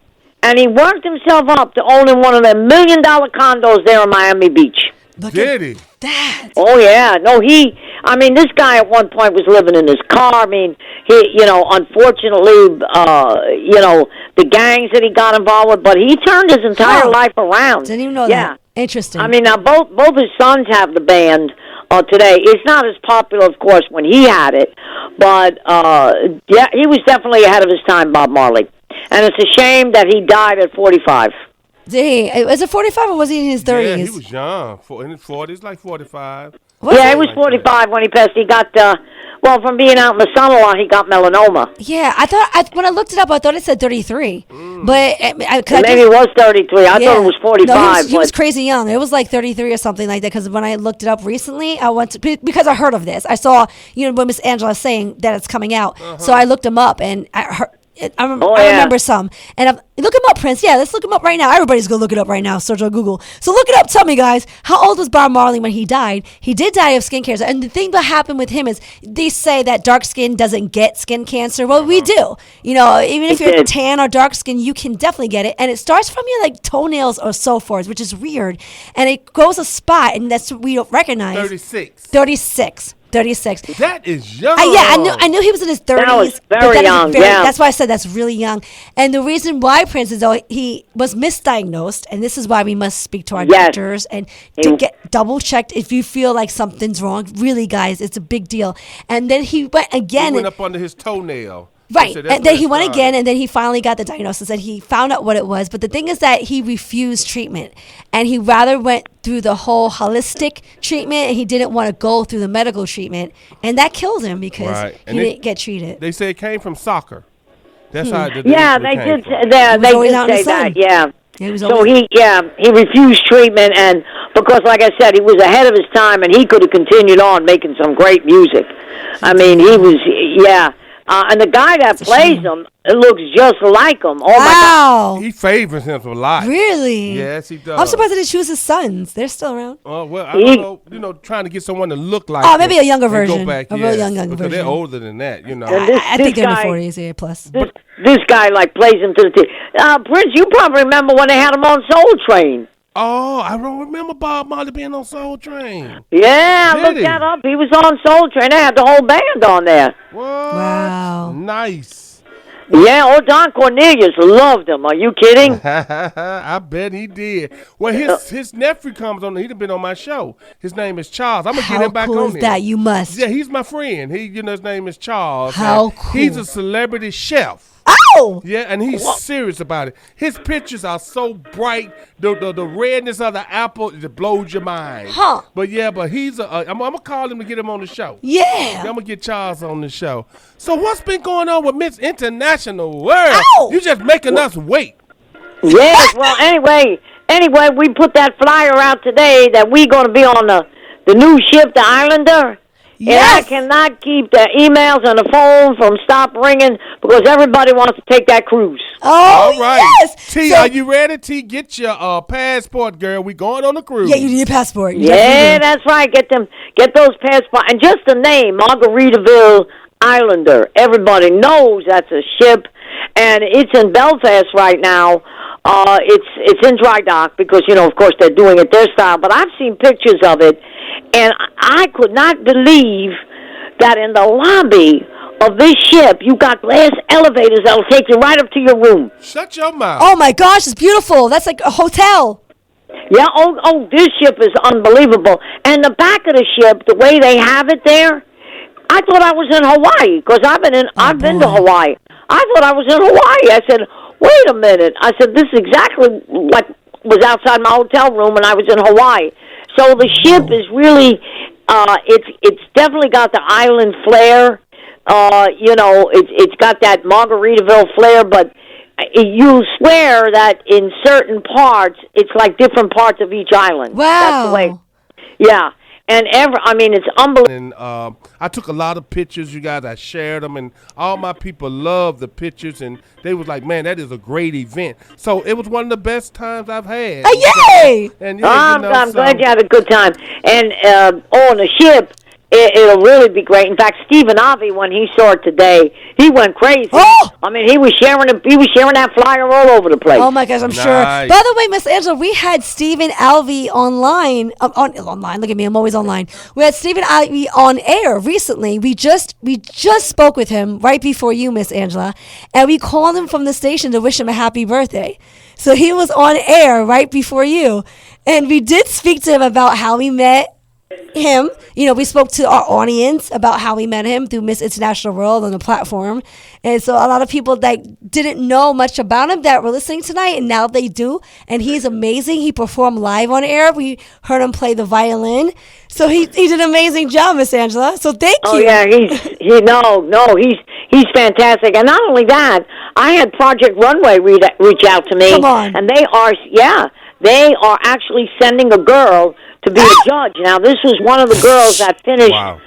And he worked himself up to owning one of the $1 million condos there in Miami Beach. Look Did at he? that. Oh yeah, no, this guy at one point was living in his car. I mean, unfortunately, the gangs that he got involved with, but he turned his entire Huh. life around. Didn't even know Yeah. that. Interesting. I mean, now both his sons have the band today. It's not as popular, of course, when he had it, but yeah, he was definitely ahead of his time, Bob Marley. And it's a shame that he died at 45. Did he? Was it 45 or was he in his 30s? Yeah, he was young. In his 40s, like 45. Was Yeah, he? he was 45 when he passed. He got, from being out in the sun a lot, he got melanoma. Yeah, I thought when I looked it up, I thought it said 33. But Maybe it was 33. I thought it was 45. No, he was but crazy young. It was like 33 or something like that. Because when I looked it up recently, I went to because I heard of this. I saw what Miss Angela is saying that it's coming out. So I looked him up and I heard. I remember some. And look him up, Prince. Yeah, let's look him up right now. Everybody's going to look it up right now. Search on Google. So look it up. Tell me, guys, how old was Bob Marley when he died? He did die of skin cancer. And the thing that happened with him is they say that dark skin doesn't get skin cancer. Well, we do. Even if It you're did. tan or dark skin, you can definitely get it. And it starts from your toenails or so forth, which is weird. And it grows a spot, and that's what we don't recognize. 36. 36. That is young. I knew he was in his 30s. was but very that is young, yeah. That's why I said that's really young. And the reason why, Prince, is though he was misdiagnosed, and this is why we must speak to our Yes. doctors and to get double checked if you feel like something's wrong. Really, guys, it's a big deal. And then he went again. He went and- up under his toenail. Right. said that's And then where he it went started. again, and then he finally got the diagnosis, and he found out what it was. But the thing is that he refused treatment, and he rather went through the whole holistic treatment, and he didn't want to go through the medical treatment. And that killed him because Right. he And didn't get treated. They say it came from soccer. That's how it yeah, they came did. from. They was always did out in the say sun. that. Yeah. Yeah, he was So always- he refused treatment, and because, like I said, he was ahead of his time, and he could have continued on making some great music. I mean, he was, and the guy that plays him, it looks just like him. Oh my God! Wow. He favors him a lot. Really? Yes, he does. I'm surprised they didn't choose his sons. They're still around. Well, I don't know. You know, trying to get someone to look like. Oh, maybe him a younger and version. Go back, A real young because version. they're older than that. You know. And this- I think they're in guy- the 40s, yeah, plus. This guy like plays him to the T. Prince, you probably remember when they had him on Soul Train. Oh, I don't remember Bob Marley being on Soul Train. Yeah, Did look he? that up. He was on Soul Train. They had the whole band on there. What? Wow. Nice. Yeah, old Don Cornelius loved him. Are you kidding? I bet he did. Well, his nephew comes on. He'd been on my show. His name is Charles. I'm gonna get How him back cool on is there. that? You must. Yeah, he's my friend. His name is Charles. How and cool. He's a celebrity chef. Oh! Yeah, and he's serious about it. His pictures are so bright. The redness of the apple, it blows your mind. Huh. But he's I'm gonna call him to get him on the show. Yeah. I'm gonna get Charles on the show. So what's been going on with Miss International World? Ow! You just making us wait. Yes. Well, anyway, we put that flyer out today that we're going to be on the new ship, the Islander. And I Yes. cannot keep the emails and the phone from stop ringing because everybody wants to take that cruise. Oh, All right. yes. T, So- are you ready? T, get your passport, girl. We going on a cruise. Yeah, you need a passport. You Yeah, definitely do. that's right. Get those passports. And just the name, Margaritaville Islander. Everybody knows that's a ship, and it's in Belfast right now. It's in dry dock because, of course, they're doing it their style. But I've seen pictures of it, and I could not believe that in the lobby of this ship, you got glass elevators that'll take you right up to your room. Shut your mouth. Oh my gosh, it's beautiful. That's like a hotel. Yeah, this ship is unbelievable. And the back of the ship, the way they have it there, I thought I was in Hawaii because I've been to Hawaii. I thought I was in Hawaii. I said, wait a minute. I said, this is exactly what was outside my hotel room when I was in Hawaii. So the ship is really, it's definitely got the island flair. It's got that Margaritaville flair, but you swear that in certain parts, it's like different parts of each island. Wow. That's the way. Yeah. And it's unbelievable. And I took a lot of pictures, you guys. I shared them, and all my people loved the pictures, and they was like, man, that is a great event. So it was one of the best times I've had. Yay! And I'm glad you had a good time. And on the ship, it'll really be great. In fact, Stephen Avi, when he saw it today, he went crazy. Oh! He was sharing that flyer all over the place. Oh my gosh, I'm sure. Nice. By the way, Miss Angela, we had Stephen Alvey online. Online. Look at me, I'm always online. We had Stephen Alvey on air recently. We just spoke with him right before you, Miss Angela, and we called him from the station to wish him a happy birthday. So he was on air right before you, and we did speak to him about how we met him. We spoke to our audience about how we met him through Miss International World on the platform. And so a lot of people that didn't know much about him that were listening tonight, and now they do. And he's amazing. He performed live on air. We heard him play the violin. So he did an amazing job, Miss Angela. So thank you. Oh yeah, he's fantastic. And not only that, I had Project Runway reach out to me. Come on. And they are actually sending a girl to be a judge. Now, this was one of the girls that finished. Wow.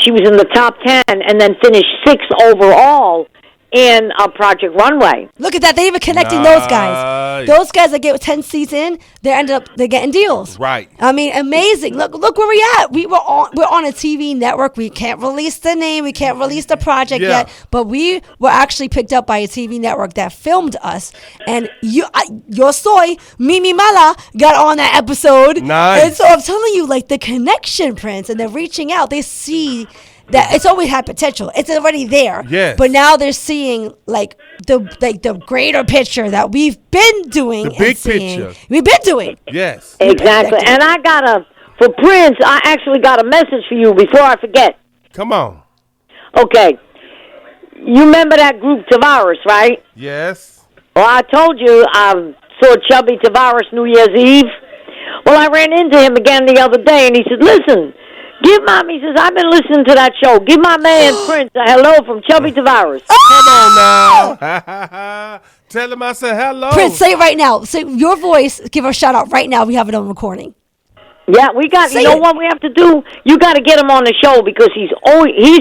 She was in the top 10 and then finished 6th overall in Project Runway. Look at that. They even connecting those guys. Nice. Those guys that get 10 seats in, they're getting deals. Right. Amazing. Look where we at. We're on a TV network. We can't release the name. We can't release the project Yeah. yet. But we were actually picked up by a TV network that filmed us. And your soy, Mimi Mala, got on that episode. Nice. And so I'm telling you, the connection, Prince, and they're reaching out. They see that it's always had potential. It's already there. Yes. But now they're seeing the greater picture that we've been doing. The and big seeing. picture. We've been doing. Yes. Exactly. And for Prince, I actually got a message for you before I forget. Come on. Okay. You remember that group Tavares, right? Yes. Well, I told you I saw Chubby Tavares New Year's Eve. Well, I ran into him again the other day, and he said, listen, he says, I've been listening to that show. Give my man Prince a hello from Chubby Tavares. Come on now. Tell him I said hello. Prince, say it right now. Say your voice. Give her a shout out right now. We have it on recording. Yeah, we got. Say you know it. what we have to do? You got to get him on the show because he's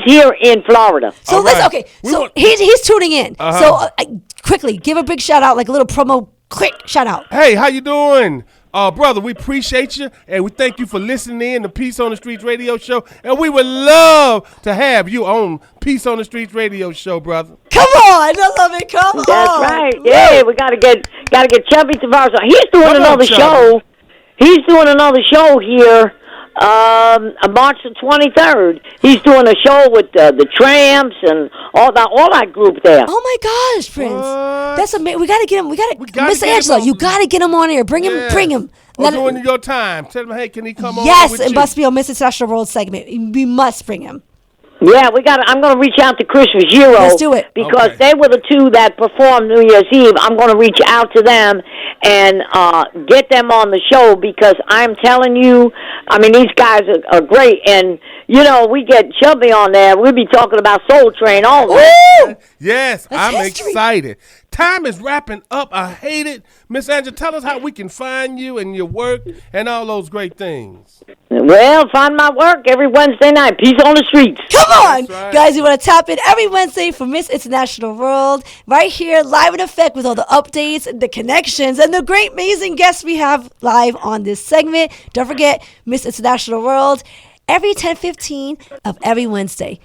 here in Florida. So All let's right. okay. We So want- he's tuning in. Uh-huh. So quickly give a big shout out, like a little promo. Quick shout out. Hey, how you doing? Brother, we appreciate you, and we thank you for listening in to Peace on the Streets radio show, and we would love to have you on Peace on the Streets radio show, brother. Come on, I love it. Come on. That's right. Yeah, we gotta get Chubby Tavares on. He's doing Come on, another Chubby. show. He's doing another show here, March the 23rd. He's doing a show with the Tramps and all that group there. Oh my gosh, Prince. What? That's amazing. We gotta get him. We gotta gotta Miss get him Angela, on. you gotta get him on here. Bring him. Yeah. Bring him. Or Let during him- your time. Tell him, hey, can he come on? Yes, with it you? must be on Miss International World segment. We must bring him. Yeah, I'm going to reach out to Chris Ruggiero. Let's do it. Because Okay. they were the two that performed New Year's Eve. I'm going to reach out to them and get them on the show because I'm telling you, I mean, these guys are great. And, you know, we get Chubby on there. We'll be talking about Soul Train all night. Woo! Yes, That's I'm history. excited. Time is wrapping up. I hate it. Miss Angela, tell us how we can find you and your work and all those great things. Well, find my work every Wednesday night. Peace on the Streets. Come on, That's right. guys! You want to tap in every Wednesday for Miss International World right here, live in effect with all the updates, the connections, and the great, amazing guests we have live on this segment. Don't forget Miss International World every 10:15 of every Wednesday.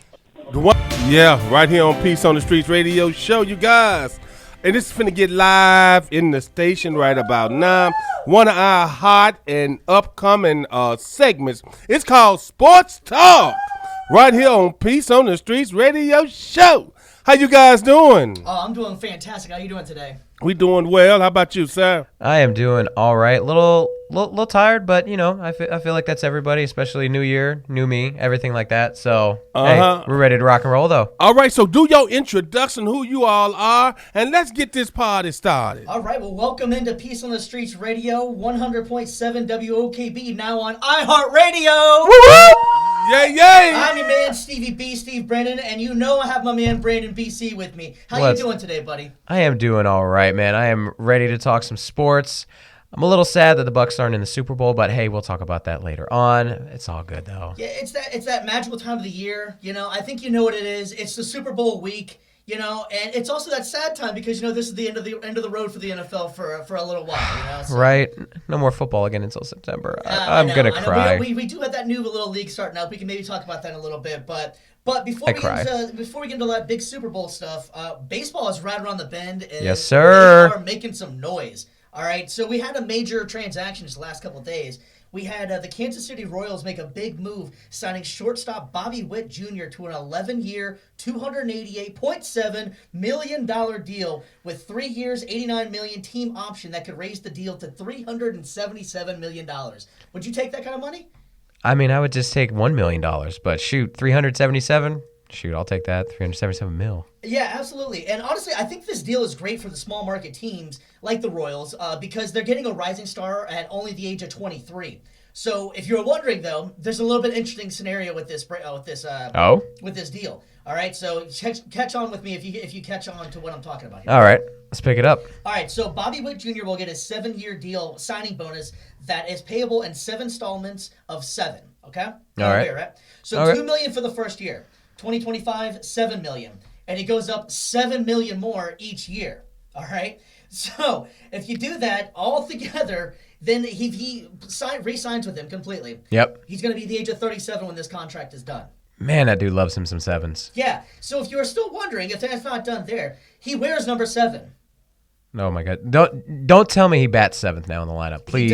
Yeah, right here on Peace on the Streets radio show, you guys. And this is finna get live in the station right about now. One of our hot and upcoming segments. It's called Sports Talk. Right here on Peace on the Streets radio show. How you guys doing? Oh, I'm doing fantastic. How you doing today? We doing well. How about you, sir? I am doing all right. Little tired, but you know, I feel like that's everybody, especially New Year, new me, everything like that. So Uh-huh. hey, we're ready to rock and roll, though. All right, so do your introduction, who you all are, and let's get this party started. All right. Well, welcome into Peace on the Streets Radio, 100.7 WOKB, now on iHeartRadio. Yay, yay! I'm your man, Stevie B, Steve Brennan, and you know I have my man, Brandon BC, with me. How Let's- you doing today, buddy? I am doing all right, man. I am ready to talk some sports. I'm a little sad that the Bucks aren't in the Super Bowl, but hey, we'll talk about that later on. It's all good though. Yeah, it's that magical time of the year. You know, I think you know what it is. It's the Super Bowl week. You know, and it's also that sad time because you know this is the end of the road for the NFL for a little while. You know, so. Right? No more football again until September. I I'm know, gonna I know. cry. We do have that new little league starting up. We can maybe talk about that in a little bit, but before I we cry. before we get into that big Super Bowl stuff, baseball is right around the bend. And Yes, sir. They are making some noise. All right, so we had a major transaction the last couple of days. We had the Kansas City Royals make a big move, signing shortstop Bobby Witt Jr. to an 11-year, $288.7 million deal with 3 years, $89 million team option that could raise the deal to $377 million. Would you take that kind of money? I mean, I would just take $1 million, but shoot, 377. Shoot, I'll take that. 377 mil. Yeah, absolutely. And honestly, I think this deal is great for the small market teams like the Royals because they're getting a rising star at only the age of 23. So if you're wondering, though, there's a little bit interesting scenario with this with this deal. All right, so catch on with me if you catch on to what I'm talking about here. All right, let's pick it up. All right, so Bobby Witt Jr. will get a 7-year deal signing bonus that is payable in 7 installments of 7. Okay. All right. Right? So All right. $2 million for the first year. 2025, $7 million. And it goes up $7 million more each year. All right? So if you do that all together, then he re-signs with him completely. Yep. He's going to be the age of 37 when this contract is done. Man, that dude loves him some sevens. Yeah. So if you're still wondering if that's not done there, he wears number 7. Oh my God! Don't tell me he bats 7th now in the lineup, please.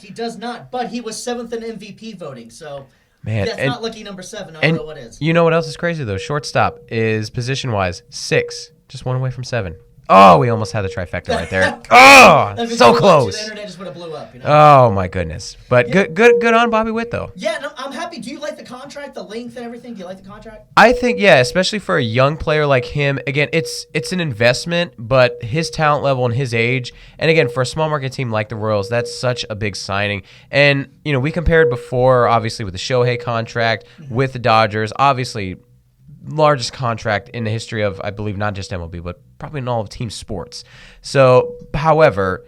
He does not. But he was 7th in MVP voting, so Man, that's and- not lucky number 7. I don't know what is. You know what else is crazy though? Shortstop is position-wise 6, just 1 away from 7. Oh, we almost had the trifecta right there. Oh, That'd be so too much. close. The internet just would have blew up. You know? Oh my goodness! But good on Bobby Witt though. Yeah, no, I'm happy. Do you like the contract, the length, and everything? Do you like the contract? I think especially for a young player like him. Again, it's an investment, but his talent level and his age, and again for a small market team like the Royals, that's such a big signing. And you know we compared before, obviously with the Shohei contract with the Dodgers, obviously largest contract in the history of, I believe, not just MLB, but probably in all of team sports. So, however,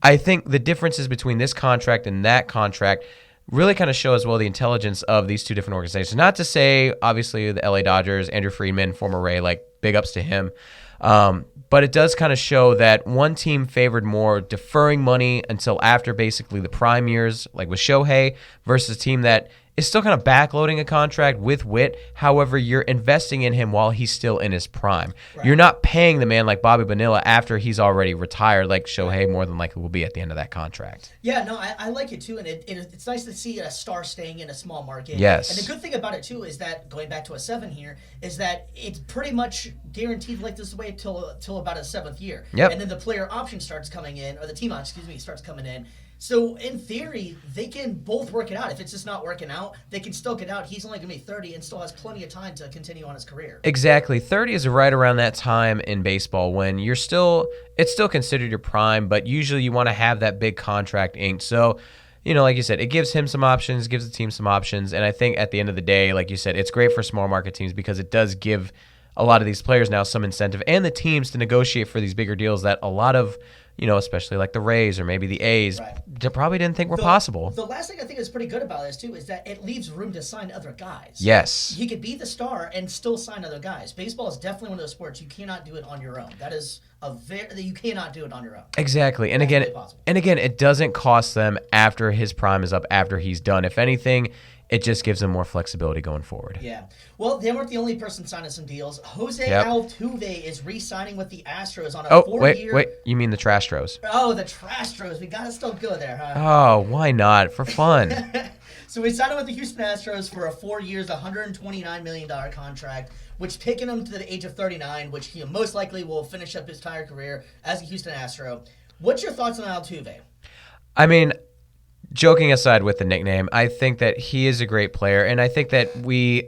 I think the differences between this contract and that contract really kind of show as well the intelligence of these two different organizations. Not to say, obviously, the LA Dodgers, Andrew Friedman, former Ray, like big ups to him. But it does kind of show that one team favored more deferring money until after basically the prime years, like with Shohei, versus a team that is still kind of backloading a contract with Witt. However, you're investing in him while he's still in his prime. Right. You're not paying the man like Bobby Bonilla after he's already retired, like Shohei more than likely will be at the end of that contract. Yeah, no, I like it too, and it's nice to see a star staying in a small market. Yes. And the good thing about it too is that, going back to a 7 here, is that it's pretty much guaranteed like this way till about a 7th year. Yep. And then the player option starts coming in, or the team option, starts coming in. So, in theory, they can both work it out. If it's just not working out, they can still get out. He's only going to be 30 and still has plenty of time to continue on his career. Exactly. 30 is right around that time in baseball when it's still considered your prime, but usually you want to have that big contract inked. So, like you said, it gives him some options, gives the team some options. And I think at the end of the day, like you said, it's great for small market teams because it does give a lot of these players now some incentive and the teams to negotiate for these bigger deals that a lot of especially like the Rays or maybe the A's, they probably didn't think were possible. The last thing I think is pretty good about this, too, is that it leaves room to sign other guys. Yes. He could be the star and still sign other guys. Baseball is definitely one of those sports you cannot do it on your own. That is you cannot do it on your own. Exactly. And again, it doesn't cost them after his prime is up, after he's done. If anything, it just gives them more flexibility going forward. Yeah. Well, they weren't the only person signing some deals. Jose Altuve is re-signing with the Astros on a 4-year... Wait. You mean the Trastros? Oh, the Trastros. We got to still go there, huh? Oh, why not? For fun. So we signed him with the Houston Astros for a 4 years, $129 million contract, which taking him to the age of 39, which he most likely will finish up his entire career as a Houston Astro. What's your thoughts on Altuve? I mean, joking aside with the nickname, I think that he is a great player, and I think that we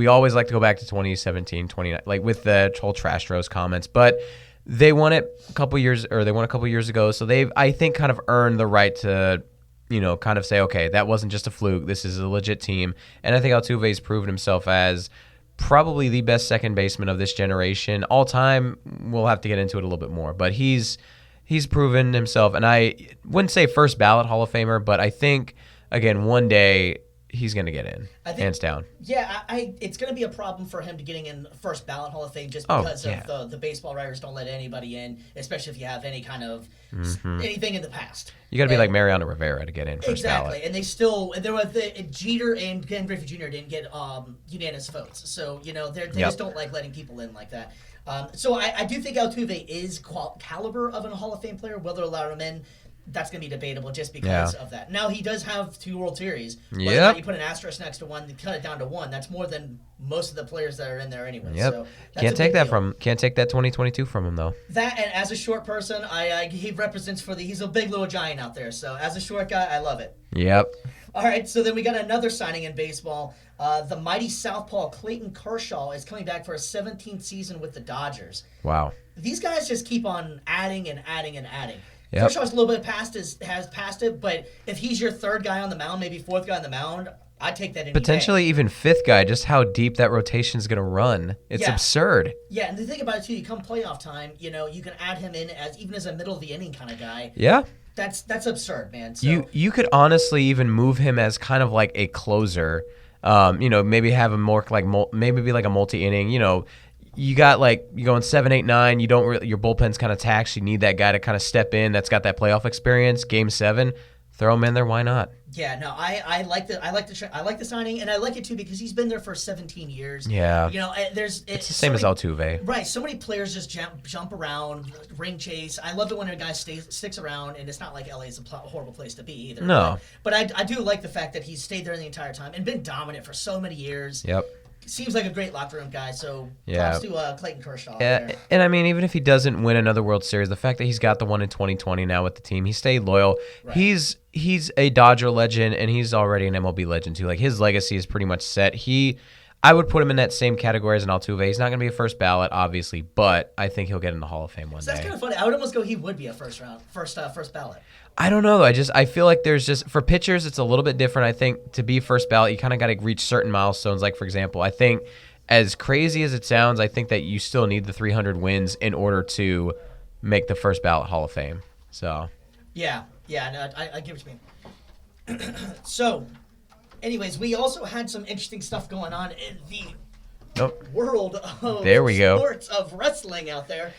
always like to go back to 2017, 2019, like with the whole Trastros comments, but they won it a couple years ago, so they've, I think, kind of earned the right to, kind of say, okay, that wasn't just a fluke, this is a legit team, and I think Altuve's proven himself as probably the best second baseman of this generation. All time, we'll have to get into it a little bit more, but he's proven himself, and I wouldn't say first ballot Hall of Famer, but I think, again, one day he's going to get in, hands down. Yeah, it's going to be a problem for him to getting in first ballot Hall of Fame just because of the baseball writers don't let anybody in, especially if you have any kind of anything in the past. You got to be like Mariano Rivera to get in first ballot. And Jeter and Ken Griffey Jr. didn't get unanimous votes, so they just don't like letting people in like that. So I do think Altuve is caliber of a Hall of Fame player. Whether they'll allow him in, that's going to be debatable just because of that. Now, he does have 2 World Series. Yeah. You put an asterisk next to one, cut it down to 1. That's more than most of the players that are in there anyway. Yep. So can't take that 2022 from him, though. That, and as a short person, he represents he's a big little giant out there. So as a short guy, I love it. Yep. All right, so then we got another signing in baseball. The mighty southpaw Clayton Kershaw is coming back for a 17th season with the Dodgers. Wow. These guys just keep on adding and adding and adding. Yep. Kershaw's a little bit has passed it, but if he's your 3rd guy on the mound, maybe 4th guy on the mound, I'd take that any potentially day. Even 5th guy, just how deep that rotation's going to run. It's absurd. Yeah, and the thing about it, too, you come playoff time, you can add him in as a middle-of-the-inning kind of guy. Yeah. That's absurd, man. So, you could honestly even move him as kind of like a closer. Maybe have him more like maybe be like a multi-inning. You got you going 7, 8, 9. You don't really, your bullpen's kind of taxed. You need that guy to kind of step in. That's got that playoff experience. Game 7, throw him in there. Why not? Yeah, no, I like the signing, and I like it too because he's been there for 17 years. Yeah, it's the same as Altuve. Right, so many players just jump around, ring chase. I love it when a guy sticks around, and it's not like LA is a horrible place to be either. No, but I do like the fact that he's stayed there the entire time and been dominant for so many years. Yep. Seems like a great locker room guy, so props to Clayton Kershaw. Yeah, and I mean, even if he doesn't win another World Series, the fact that he's got the one in 2020 now with the team, he stayed loyal. Right. He's a Dodger legend, and he's already an MLB legend too. Like, his legacy is pretty much set. I would put him in that same category as an Altuve. He's not going to be a first ballot, obviously, but I think he'll get in the Hall of Fame one day. That's kind of funny. I would almost go he would be a first ballot. I don't know. I feel like there's just, for pitchers, it's a little bit different. I think to be first ballot, you kind of got to reach certain milestones. Like, for example, I think as crazy as it sounds, I think that you still need the 300 wins in order to make the first ballot Hall of Fame. So, Yeah, no, I get what you mean. So, anyways, we also had some interesting stuff going on in the world of There we go. sports of wrestling out there.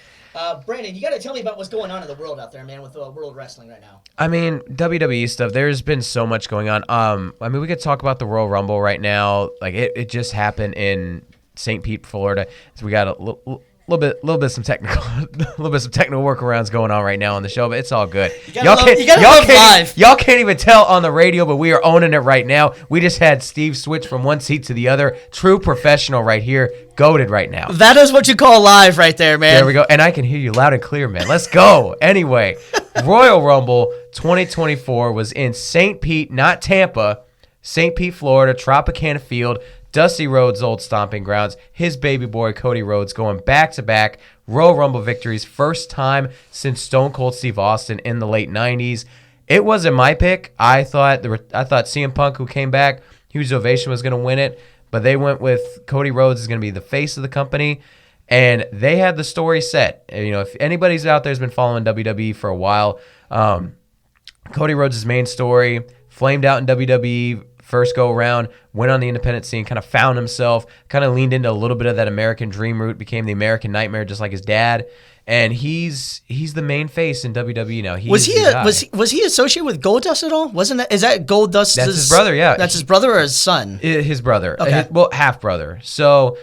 Brandon, you got to tell me about what's going on in the world out there, man, with world wrestling right now. I mean, WWE stuff, there's been so much going on. I mean, we could talk about the Royal Rumble right now. Like, it just happened in St. Pete, Florida. So we got a little bit some technical workarounds going on right now on the show, but it's all good. Y'all can't even tell on the radio, but we are owning it right now. We just had Steve switch from one seat to the other. True professional right here, goated right now. That is what you call live right there, man. There we go, and I can hear you loud and clear, man. Let's go. Anyway, Royal Rumble 2024 was in St. Pete, not Tampa. St. Pete, Florida, Tropicana Field. Dusty Rhodes' old stomping grounds, his baby boy Cody Rhodes going back-to-back Royal Rumble victories, first time since Stone Cold Steve Austin in the late 90s. It wasn't my pick. I thought CM Punk, who came back, huge ovation, was going to win it, but they went with Cody Rhodes is going to be the face of the company, and they had the story set. You know, if anybody's out there has been following WWE for a while, Cody Rhodes' main story, flamed out in WWE, first go around, went on the independent scene, kind of found himself, kind of leaned into a little bit of that American dream route, became the American Nightmare just like his dad, and he's the main face in WWE now. Was he associated with Goldust at all? Is that Goldust's? That's his brother, yeah. That's his brother or his son? His brother. Okay. Half brother. So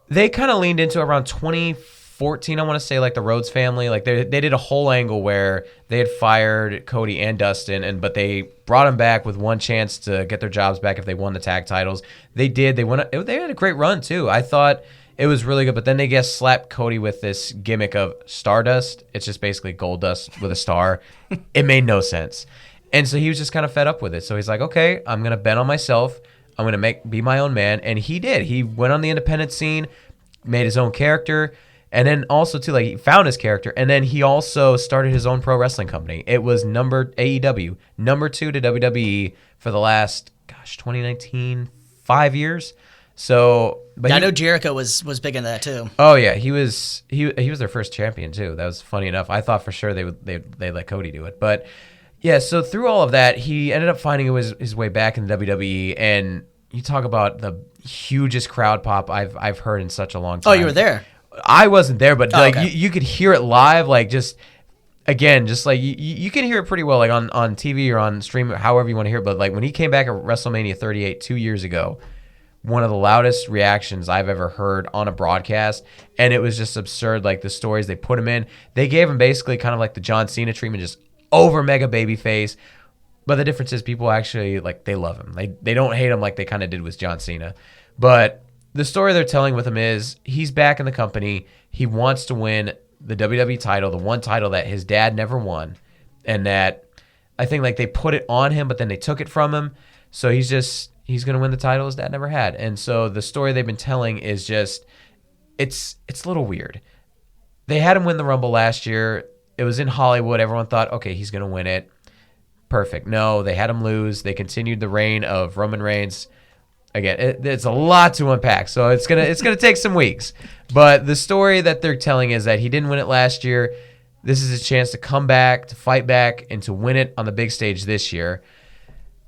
they kind of leaned into around 2014, I want to say, like the Rhodes family. Like they did a whole angle where they had fired Cody and Dustin, but they brought him back with one chance to get their jobs back if they won the tag titles. They did. They had a great run too. I thought it was really good, but then they slapped Cody with this gimmick of Stardust. It's just basically Goldust with a star. It made no sense. And so he was just kind of fed up with it. So he's like, okay, I'm going to bet on myself. I'm going to be my own man. And he did. He went on the independent scene, made his own character. And then also, too, like, he found his character. And then he also started his own pro wrestling company. It was AEW, number 2 to WWE for the last, 2019, 5 years. So, but I know Jericho was big in that, too. Oh, yeah. He was their first champion, too. That was funny enough. I thought for sure they'd let Cody do it. But, yeah, so through all of that, he ended up finding his way back in the WWE. And you talk about the hugest crowd pop I've heard in such a long time. Oh, you were there? I wasn't there, but okay. you could hear it live, like just like you can hear it pretty well, like on TV or on stream, however you want to hear it. But like when he came back at WrestleMania 38 2 years ago, one of the loudest reactions I've ever heard on a broadcast, and it was just absurd. Like the stories they put him in, they gave him basically kind of like the John Cena treatment, just over mega baby face. But the difference is people actually they love him. They don't hate him like they kind of did with John Cena, but the story they're telling with him is he's back in the company. He wants to win the WWE title, the one title that his dad never won, and that I think they put it on him, but then they took it from him. So he's going to win the title his dad never had. And so the story they've been telling is just it's a little weird. They had him win the Rumble last year. It was in Hollywood. Everyone thought, okay, he's going to win it. Perfect. No, they had him lose. They continued the reign of Roman Reigns. Again, it's a lot to unpack, so it's gonna take some weeks. But the story that they're telling is that he didn't win it last year. This is his chance to come back, to fight back, and to win it on the big stage this year.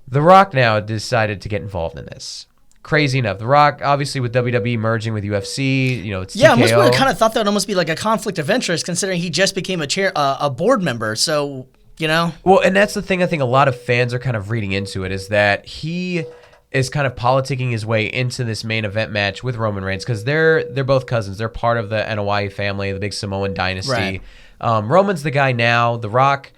The Rock now decided to get involved in this. Crazy enough, The Rock, obviously with WWE merging with UFC, it's TKO. Most people kind of thought that would almost be like a conflict of interest, considering he just became a board member. So Well, and that's the thing. I think a lot of fans are kind of reading into it is that he is kind of politicking his way into this main event match with Roman Reigns because they're both cousins. They're part of the Anoa'i family, the big Samoan dynasty. Right. Roman's the guy now. The Rock,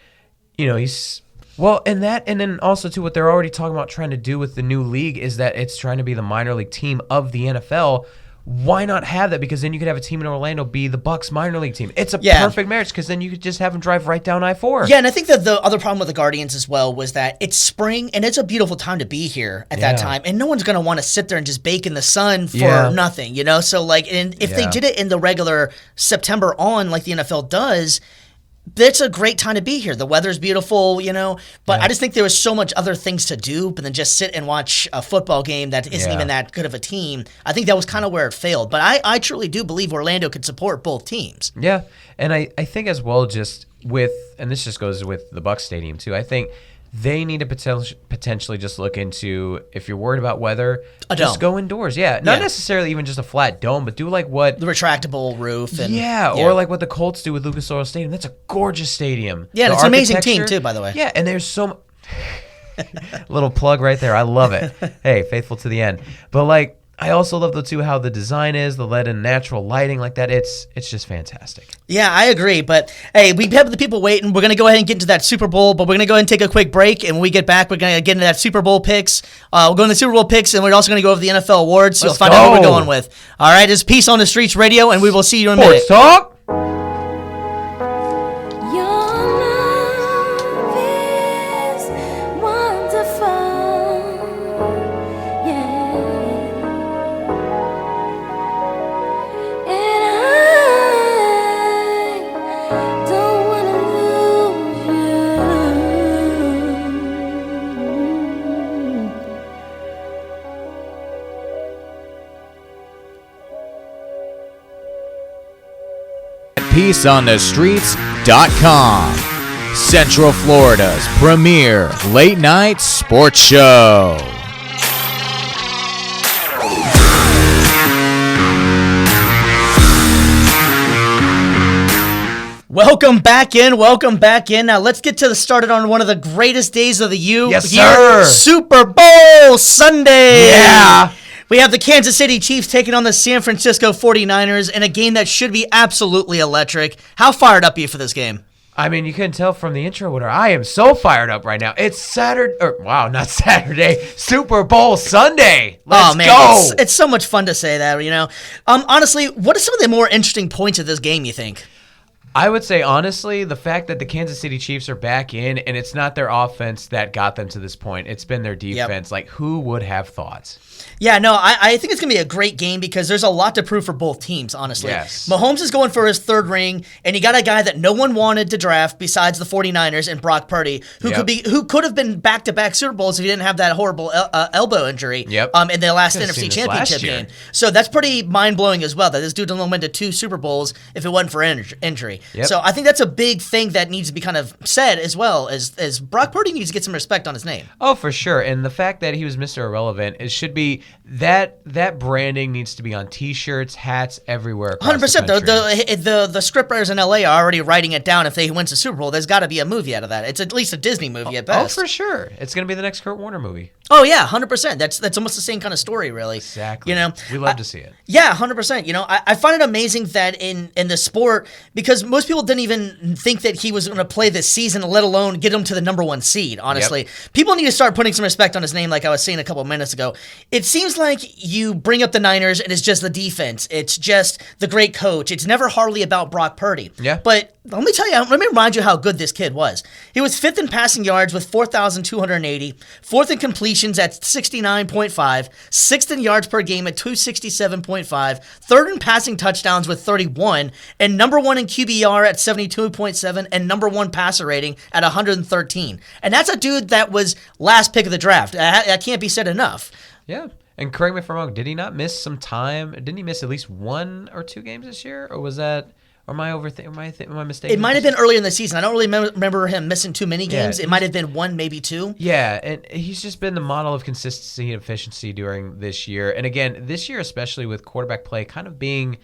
he's and then also too what they're already talking about trying to do with the new league is that it's trying to be the minor league team of the NFL. Why not have that? Because then you could have a team in Orlando be the Bucks minor league team. It's a perfect marriage because then you could just have them drive right down I-4. Yeah, and I think that the other problem with the Guardians as well was that it's spring and it's a beautiful time to be here at that time, and no one's going to want to sit there and just bake in the sun for nothing, So and if they did it in the regular September on like the NFL does, it's a great time to be here. The weather's beautiful, but I just think there was so much other things to do than just sit and watch a football game that isn't even that good of a team. I think that was kind of where it failed. But I truly do believe Orlando could support both teams. Yeah, and I think as well, just with, and this just goes with the Bucs Stadium too, I think they need to potentially just look into, if you're worried about weather, just go indoors. Yeah, not necessarily even just a flat dome, but do like what the retractable roof. And, or like what the Colts do with Lucas Oil Stadium. That's a gorgeous stadium. Yeah, it's an amazing team too, by the way. Yeah, and there's so little plug right there. I love it. Hey, faithful to the end. But like, I also love how the design is, the LED and natural lighting like that. It's just fantastic. Yeah, I agree. But hey, we have the people waiting. We're going to go ahead and get into that Super Bowl, but we're going to go ahead and take a quick break. And when we get back, we're going to get into that Super Bowl picks. We'll go into the Super Bowl picks, and we're also going to go over the NFL awards. So you'll find out what we're going with. All right, it's Peace on the Streets Radio, and we will see you in a minute. Sports Talk. PeaceOnTheStreets.com, Central Florida's premier late-night sports show. Welcome back in. Now let's get started on one of the greatest days of the year. Yes, sir. Super Bowl Sunday. Yeah. We have the Kansas City Chiefs taking on the San Francisco 49ers in a game that should be absolutely electric. How fired up are you for this game? I mean, you can tell from the intro, I am so fired up right now. It's not Saturday, Super Bowl Sunday. Let's go. It's so much fun to say that, Honestly, what are some of the more interesting points of this game, you think? I would say, honestly, the fact that the Kansas City Chiefs are back in, and it's not their offense that got them to this point. It's been their defense. Yep. Like, who would have thought? Yeah, no, I think it's going to be a great game because there's a lot to prove for both teams, honestly. Yes. Mahomes is going for his third ring, and you got a guy that no one wanted to draft besides the 49ers and Brock Purdy, who could have been back-to-back Super Bowls if he didn't have that horrible elbow injury in the last NFC Championship game. So that's pretty mind-blowing as well, that this dude only went to 2 Super Bowls if it wasn't for injury. Yep. So I think that's a big thing that needs to be kind of said as well, as Brock Purdy needs to get some respect on his name. Oh, for sure. And the fact that he was Mr. Irrelevant, it should be that branding needs to be on T-shirts, hats, everywhere. 100%. The scriptwriters in LA are already writing it down. If they wins the Super Bowl, there's got to be a movie out of that. It's at least a Disney movie at best. Oh, for sure. It's going to be the next Kurt Warner movie. Oh yeah, 100%. That's almost the same kind of story, really. Exactly. We love to see it. Yeah, 100%. I find it amazing that in the sport, because most people didn't even think that he was going to play this season, let alone get him to the number 1 seed. Honestly, people need to start putting some respect on his name, like I was saying a couple of minutes ago. It seems like you bring up the Niners and it's just the defense. It's just the great coach. It's never hardly about Brock Purdy. Yeah. But let me tell you, let me remind you how good this kid was. He was 5th in passing yards with 4,280, 4th in completions at 69.5, 6th in yards per game at 267.5, 3rd in passing touchdowns with 31, and number 1 in QBR at 72.7, and number 1 passer rating at 113. And that's a dude that was last pick of the draft. That can't be said enough. Yeah. And correct me if I'm wrong, did he not miss some time? Didn't he miss at least 1 or 2 games this year? Or was that... Or am I mistaken? It might have been earlier in the season. I don't really remember him missing too many games. It might have been 1, maybe 2. Yeah, and he's just been the model of consistency and efficiency during this year. And again, this year especially with quarterback play kind of being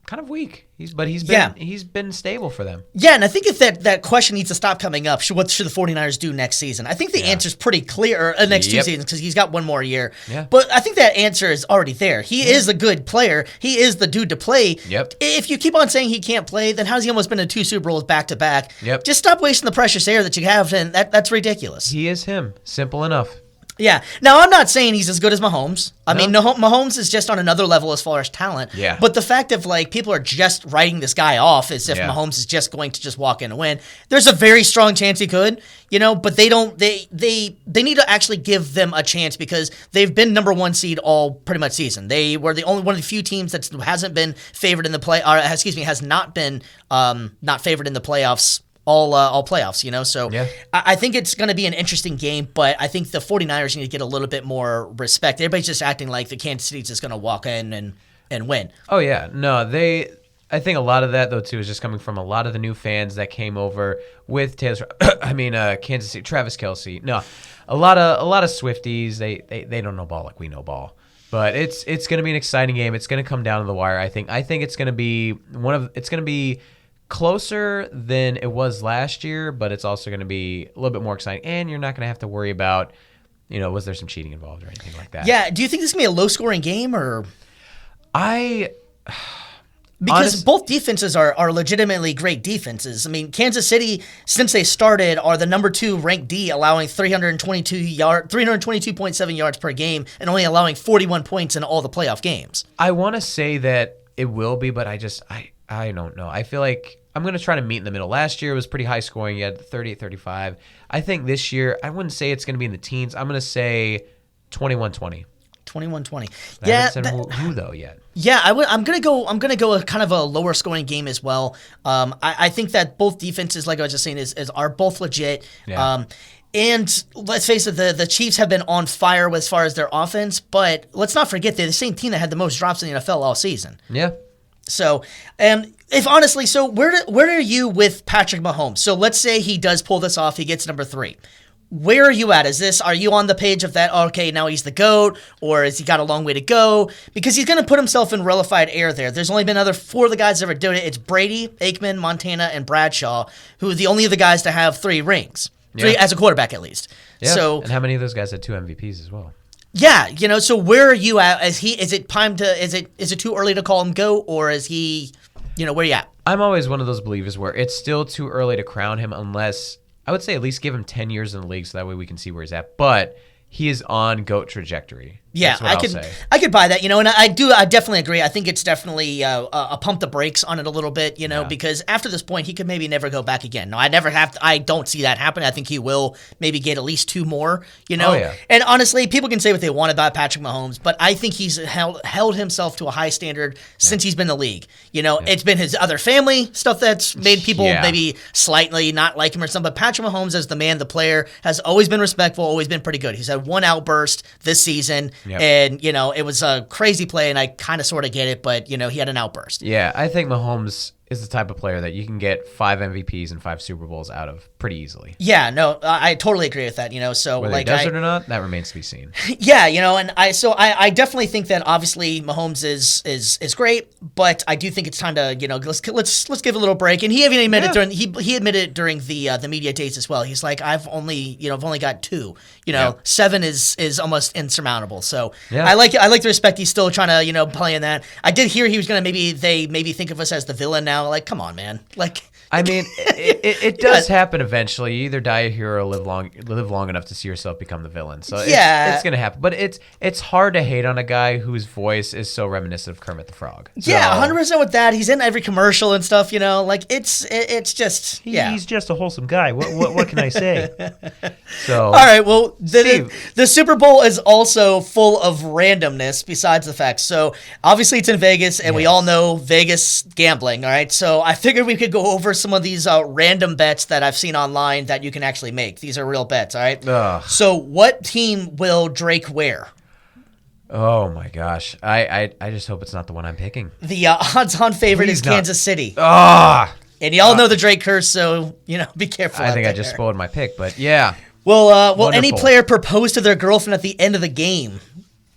kind of weak. He's been stable for them. Yeah, and I think if that question needs to stop coming up, what should the 49ers do next season? I think the answer's pretty clear, next 2 seasons, because he's got 1 more year. Yeah. But I think that answer is already there. He is a good player. He is the dude to play. Yep. If you keep on saying he can't play, then how's he almost been to 2 Super Bowls back-to-back? Yep. Just stop wasting the precious air that you have, and that's ridiculous. He is him. Simple enough. Yeah. Now, I'm not saying he's as good as Mahomes. I mean, Mahomes is just on another level as far as talent. Yeah. But the fact of, people are just writing this guy off as if Mahomes is just going to just walk in and win, there's a very strong chance he could, but they don't, they need to actually give them a chance because they've been number 1 seed all pretty much season. They were the only one of the few teams that hasn't been favored in the has not been not favored in the playoffs all playoffs, So Yeah. I think it's going to be an interesting game, but I think the 49ers need to get a little bit more respect. Everybody's just acting like the Kansas City's just going to walk in and win. Oh yeah, no, I think a lot of that though too is just coming from a lot of the new fans that came over with Taylor. Kansas City, Travis Kelce. No, a lot of Swifties. They don't know ball like we know ball. But it's going to be an exciting game. It's going to come down to the wire. I think it's going to be it's going to be closer than it was last year, but it's also going to be a little bit more exciting. And you're not going to have to worry about, was there some cheating involved or anything like that. Yeah. Do you think this is going to be a low-scoring game or? Because both defenses are legitimately great defenses. I mean, Kansas City, since they started, are the number 2 ranked D, allowing 322.7 yards per game and only allowing 41 points in all the playoff games. I want to say that it will be, but I don't know. I feel like I'm going to try to meet in the middle. Last year it was pretty high scoring. You had 38-35. I think this year, I wouldn't say it's going to be in the teens. I'm going to say 21-20. 21-20. I haven't said who though yet. Yeah, I'm gonna go a kind of a lower scoring game as well. I think that both defenses, like I was just saying, are both legit. Yeah. And let's face it, the Chiefs have been on fire as far as their offense, but let's not forget they're the same team that had the most drops in the NFL all season. Yeah. So, where are you with Patrick Mahomes? So let's say he does pull this off, he gets number 3. Where are you at? Are you on the page of that, okay, now he's the GOAT, or has he got a long way to go? Because he's going to put himself in rarefied air there. There's only been 4 of the guys that ever done it. It's Brady, Aikman, Montana, and Bradshaw, who are the only of the guys to have 3 rings. 3 as a quarterback, at least. Yeah, so, and how many of those guys had 2 MVPs as well? Yeah, so where are you at? Is it too early to call him GOAT, or is he, where are you at? I'm always one of those believers where it's still too early to crown him unless, I would say at least give him 10 years in the league so that way we can see where he's at. But he is on GOAT trajectory. Yeah, I could buy that, and I definitely agree. I think it's definitely a pump the brakes on it a little bit, because after this point he could maybe never go back again. No, I don't see that happen. I think he will maybe get at least 2 more, Oh, yeah. And honestly, people can say what they want about Patrick Mahomes, but I think he's held himself to a high standard since he's been in the league. It's been his other family stuff that's made people maybe slightly not like him or something. But Patrick Mahomes, as the man, the player, has always been respectful, always been pretty good. He's had 1 outburst this season. Yep. And, it was a crazy play, and I kind of sort of get it, but, he had an outburst. Yeah, I think Mahomes is the type of player that you can get 5 MVPs and 5 Super Bowls out of pretty easily. Yeah, no, I totally agree with that, so whether he does it or not, that remains to be seen. Yeah, and I definitely think that obviously Mahomes is great, but I do think it's time to, let's give a little break. And he even admitted he admitted during the media days as well. He's like, I've only got 2. 7 is almost insurmountable. So I like the respect he's still trying to, play in that. I did hear he was going to maybe think of us as the villain now. Like, come on, man. Like, I mean, it does happen eventually. You either die a hero or live long enough to see yourself become the villain. So it's going to happen. But it's hard to hate on a guy whose voice is so reminiscent of Kermit the Frog. Yeah, 100% with that. He's in every commercial and stuff. Like it's just he's just a wholesome guy. What can I say? So all right. Well, the Super Bowl is also full of randomness. Besides the fact, so obviously it's in Vegas, and we all know Vegas gambling. All right. So I figured we could go over some of these random bets that I've seen online that you can actually make. These are real bets, all right? Ugh. So what team will Drake wear? Oh, my gosh. I just hope it's not the one I'm picking. The odds-on favorite is Kansas City. And y'all know the Drake curse, so, be careful. I think I just spoiled my pick, but yeah. Well, will any player propose to their girlfriend at the end of the game?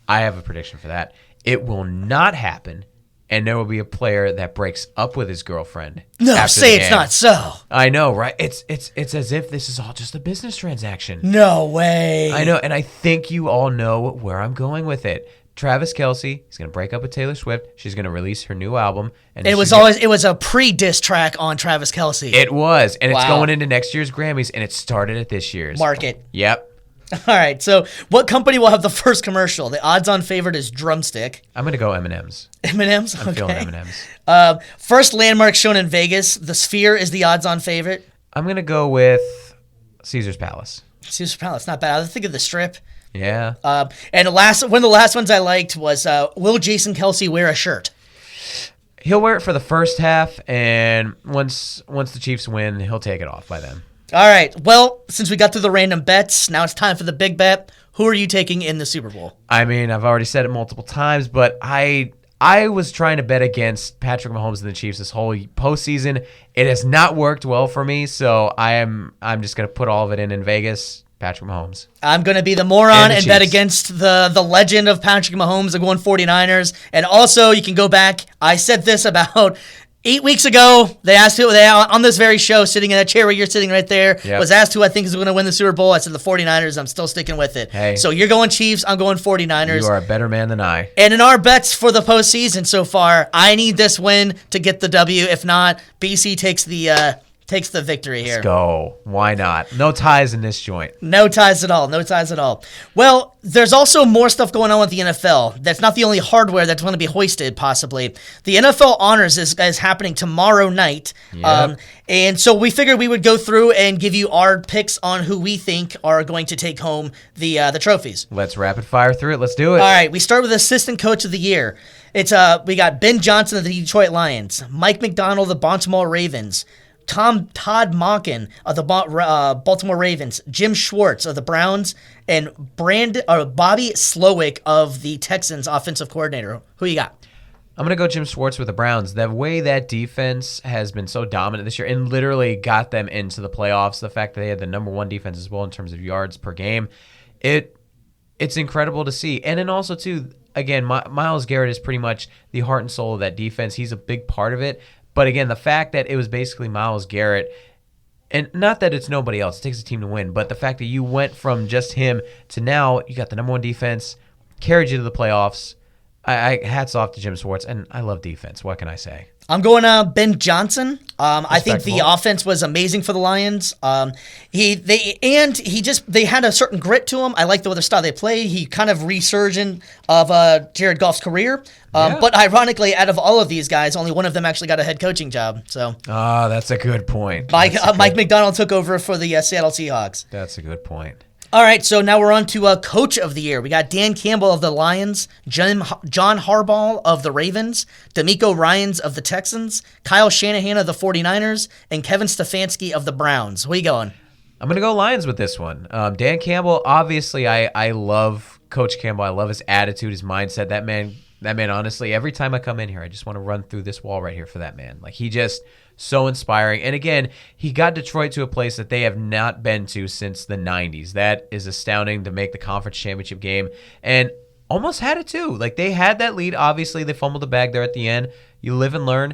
I have a prediction for that. It will not happen. And there will be a player that breaks up with his girlfriend. No, say it's not so. I know, right? It's as if this is all just a business transaction. No way. I know, and I think you all know where I'm going with it. Travis Kelce, he's going to break up with Taylor Swift. She's going to release her new album. And it was a pre-diss track on Travis Kelce. It was, and it's going into next year's Grammys, and it started at this year's. Mark it. Yep. All right, so what company will have the first commercial? The odds-on favorite is Drumstick. I'm going to go M&M's. M&M's? I'm feeling M&M's. First landmark shown in Vegas. The Sphere is the odds-on favorite. I'm going to go with Caesar's Palace. Caesar's Palace, not bad. I think of the Strip. Yeah. And one of the last ones I liked was, will Jason Kelce wear a shirt? He'll wear it for the first half, and once the Chiefs win, he'll take it off by then. All right. Well, since we got through the random bets, now it's time for the big bet. Who are you taking in the Super Bowl? I mean, I've already said it multiple times, but I was trying to bet against Patrick Mahomes and the Chiefs this whole postseason. It has not worked well for me, so I'm just going to put all of it in Vegas. Patrick Mahomes. I'm going to be the moron and bet against the legend of Patrick Mahomes. I'm going 49ers. And also, you can go back. I said this about 8 weeks ago. They asked who on this very show, sitting in that chair where you're sitting right there, was asked who I think is going to win the Super Bowl. I said the 49ers. I'm still sticking with it. Hey. So you're going Chiefs. I'm going 49ers. You are a better man than I. And in our bets for the postseason so far, I need this win to get the W. If not, BC takes the victory here. Let's go. Why not? No ties in this joint. No ties at all. No ties at all. Well, there's also more stuff going on with the NFL. That's not the only hardware that's going to be hoisted, possibly. The NFL Honors is happening tomorrow night. Yep. And so we figured we would go through and give you our picks on who we think are going to take home the trophies. Let's rapid fire through it. Let's do it. All right. We start with Assistant Coach of the Year. It's we got Ben Johnson of the Detroit Lions, Mike McDonald of the Baltimore Ravens, Todd Monken of the Baltimore Ravens, Jim Schwartz of the Browns, and Bobby Slowick of the Texans offensive coordinator. Who you got? I'm going to go Jim Schwartz with the Browns. The way that defense has been so dominant this year and literally got them into the playoffs, the fact that they had the number one defense as well in terms of yards per game, it's incredible to see. And then also, too, again, Myles Garrett is pretty much the heart and soul of that defense. He's a big part of it. But again, the fact that it was basically Myles Garrett, and not that it's nobody else, it takes a team to win, but the fact that you went from just him to now you got the number one defense, carried you to the playoffs. I hats off to Jim Schwartz, and I love defense. What can I say? I'm going Ben Johnson. I think the offense was amazing for the Lions. They had a certain grit to him. I like the other style they play. He kind of resurgent of Jared Goff's career. But ironically, out of all of these guys, only one of them actually got a head coaching job. So that's a good point. Mike McDonald took over for the Seattle Seahawks. That's a good point. All right, so now we're on to Coach of the Year. We got Dan Campbell of the Lions, John Harbaugh of the Ravens, DeMeco Ryans of the Texans, Kyle Shanahan of the 49ers, and Kevin Stefanski of the Browns. Where you going? I'm going to go Lions with this one. Dan Campbell, obviously, I love Coach Campbell. I love his attitude, his mindset. That man, honestly, every time I come in here, I just want to run through this wall right here for that man. Like, he just so inspiring. And again, he got Detroit to a place that they have not been to since the 90s. That is astounding, to make the conference championship game and almost had it too. Like, they had that lead. Obviously, they fumbled the bag there at the end. You live and learn.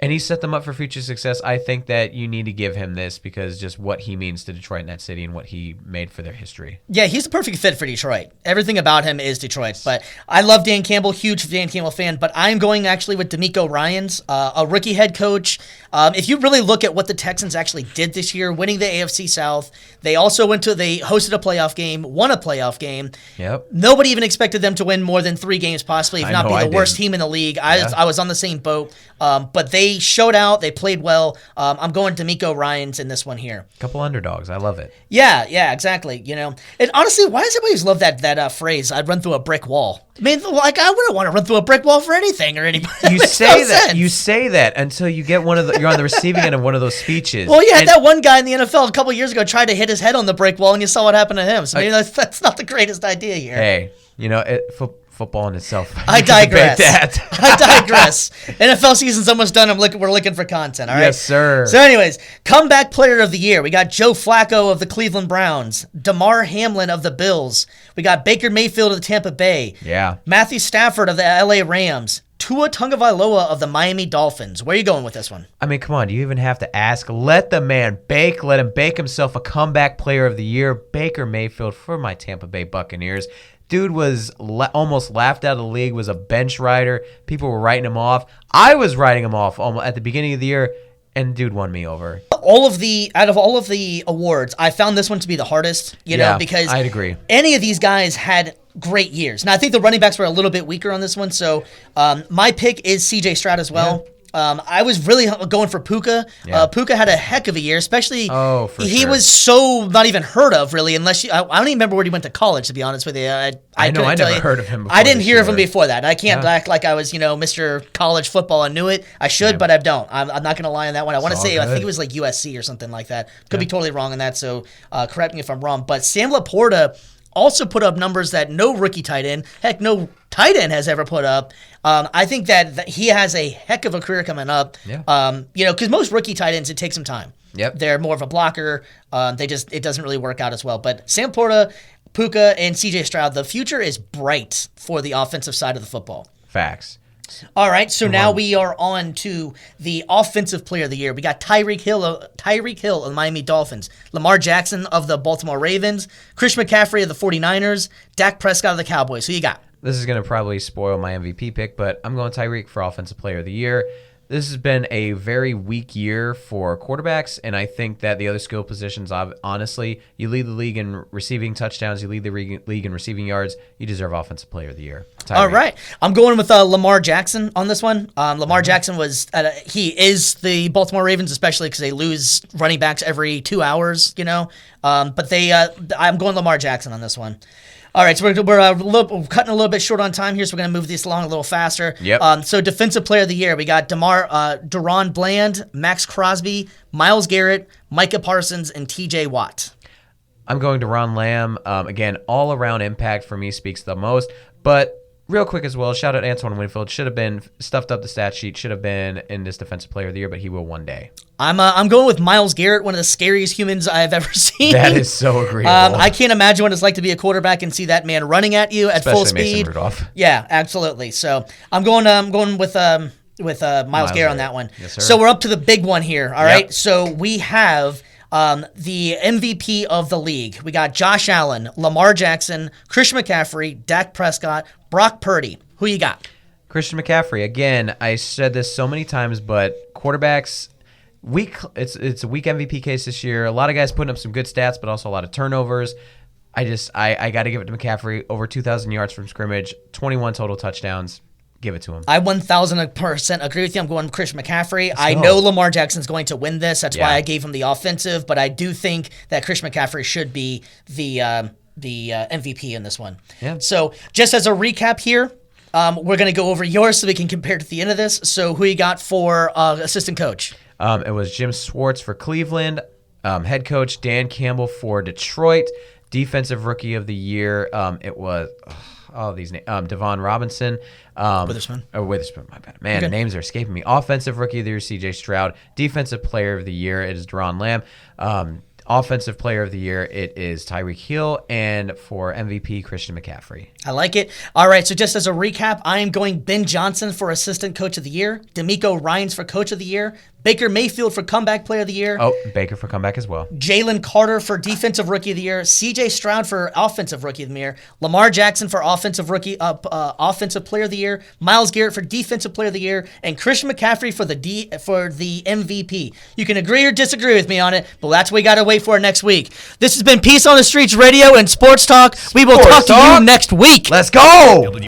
And he set them up for future success. I think that you need to give him this because just what he means to Detroit and that city and what he made for their history. Yeah, he's the perfect fit for Detroit. Everything about him is Detroit. But I love Dan Campbell, huge Dan Campbell fan. But I'm going actually with DeMeco Ryans, a rookie head coach. If you really look at what the Texans actually did this year, winning the AFC South, they hosted a playoff game, won a playoff game. Yep. Nobody even expected them to win more than 3 games possibly, if not be the worst team in the league. I was on the same boat. But they showed out. They played well. I'm going DeMeco Ryans in this one here. A couple underdogs. I love it. Yeah, exactly. You know, and honestly, why does everybody always love that phrase? I'd run through a brick wall. I mean, like, I wouldn't want to run through a brick wall for anything or anybody. You say that. You say that until you get you're on the receiving end of one of those speeches. Well, yeah, that one guy in the NFL a couple years ago tried to hit his head on the brick wall, and you saw what happened to him. So maybe that's not the greatest idea here. Hey, football in itself. I digress. I digress. NFL season's almost done. We're looking for content. All right. Yes, sir. So, anyways, comeback player of the year. We got Joe Flacco of the Cleveland Browns, Damar Hamlin of the Bills. We got Baker Mayfield of the Tampa Bay. Yeah. Matthew Stafford of the LA Rams. Tua Tagovailoa of the Miami Dolphins. Where are you going with this one? I mean, come on. Do you even have to ask? Let the man bake. Let him bake himself a comeback player of the year. Baker Mayfield for my Tampa Bay Buccaneers. Dude was almost laughed out of the league, was a bench rider. People were writing him off. I was writing him off almost at the beginning of the year, and dude won me over. Out of all of the awards, I found this one to be the hardest, because I'd agree. Any of these guys had great years. Now, I think the running backs were a little bit weaker on this one, so my pick is C.J. Stroud as well. I was really going for Puka. Yeah. Puka had a heck of a year, especially Oh, for he sure. was so not even heard of, really, unless I don't even remember where he went to college, to be honest with you. I know, couldn't I tell never you. heard of him I before didn't this hear of him year. before that. I can't Yeah. act like I was, Mr. College football. I knew it. I should, but I don't. I'm not going to lie on that one. I want to all say, I think good. it was like USC or something like that. Could be totally wrong on that, so correct me if I'm wrong. But Sam Laporta also put up numbers that no rookie tight end, heck, no tight end has ever put up. I think that he has a heck of a career coming up. Yeah. Because most rookie tight ends, it takes some time. Yep. They're more of a blocker. It doesn't really work out as well. But Sam Laporta, Puka, and CJ Stroud, the future is bright for the offensive side of the football. Facts. All right, so now we are on to the Offensive Player of the Year. We got Tyreek Hill of the Miami Dolphins, Lamar Jackson of the Baltimore Ravens, Chris McCaffrey of the 49ers, Dak Prescott of the Cowboys. Who you got? This is going to probably spoil my MVP pick, but I'm going Tyreek for Offensive Player of the Year. This has been a very weak year for quarterbacks, and I think that the other skill positions, honestly, you lead the league in receiving touchdowns, you lead the league in receiving yards, you deserve Offensive Player of the Year. Tyreek. All right, I'm going with Lamar Jackson on this one. Lamar Jackson he is the Baltimore Ravens, especially because they lose running backs every 2 hours, But I'm going Lamar Jackson on this one. All right, so we're cutting a little bit short on time here, so we're going to move this along a little faster. Yep. So Defensive Player of the Year, we got Deron Bland, Max Crosby, Myles Garrett, Micah Parsons, and T.J. Watt. I'm going to Ron Lamb. Again, all-around impact for me speaks the most. But real quick as well, shout out Antoine Winfield. Should have been stuffed up the stat sheet. Should have been in this Defensive Player of the Year, but he will one day. I'm going with Myles Garrett, one of the scariest humans I've ever seen. That is so agreeable. I can't imagine what it's like to be a quarterback and see that man running at you at full Especially Mason speed. Rudolph. Yeah, absolutely. So I'm going with Myles Garrett on that one. Yes, sir. So we're up to the big one here. All Yep. right. So we have the MVP of the league. We got Josh Allen, Lamar Jackson, Christian McCaffrey, Dak Prescott, Brock Purdy. Who you got? Christian McCaffrey. Again, I said this so many times, but quarterbacks, it's a weak MVP case this year. A lot of guys putting up some good stats, but also a lot of turnovers. I got to give it to McCaffrey. Over 2,000 yards from scrimmage, 21 total touchdowns. Give it to him. I 1,000% agree with you. I'm going Christian McCaffrey. I go. know Lamar Jackson's going to win this. That's Yeah. why I gave him the offensive, but I do think that Christian McCaffrey should be the MVP in this one. Yeah. So just as a recap here, we're going to go over yours so we can compare it at the end of this. So who you got for assistant coach? It was Jim Schwartz for Cleveland, head coach Dan Campbell for Detroit, defensive rookie of the year. It was these names. Devon Robinson, Witherspoon. Witherspoon. My bad, man. Names are escaping me. Offensive rookie of the year, C.J. Stroud. Defensive player of the year, it is Deron Lamb. Offensive player of the year, it is Tyreek Hill, and for MVP, Christian McCaffrey. I like it. All right, so just as a recap, I am going Ben Johnson for assistant coach of the year, D'Amico Ryans for coach of the year, Baker Mayfield for comeback player of the year, Oh, Baker for comeback as well. Jalen Carter for defensive rookie of the year, CJ Stroud for offensive rookie of the year, Lamar Jackson for offensive player of the year, Myles Garrett for defensive player of the year, and Christian McCaffrey for the MVP. You can agree or disagree with me on it, but that's what we got to wait for next week. This has been Peace on the Streets Radio and Sports Talk. We will talk to you next week. Let's go.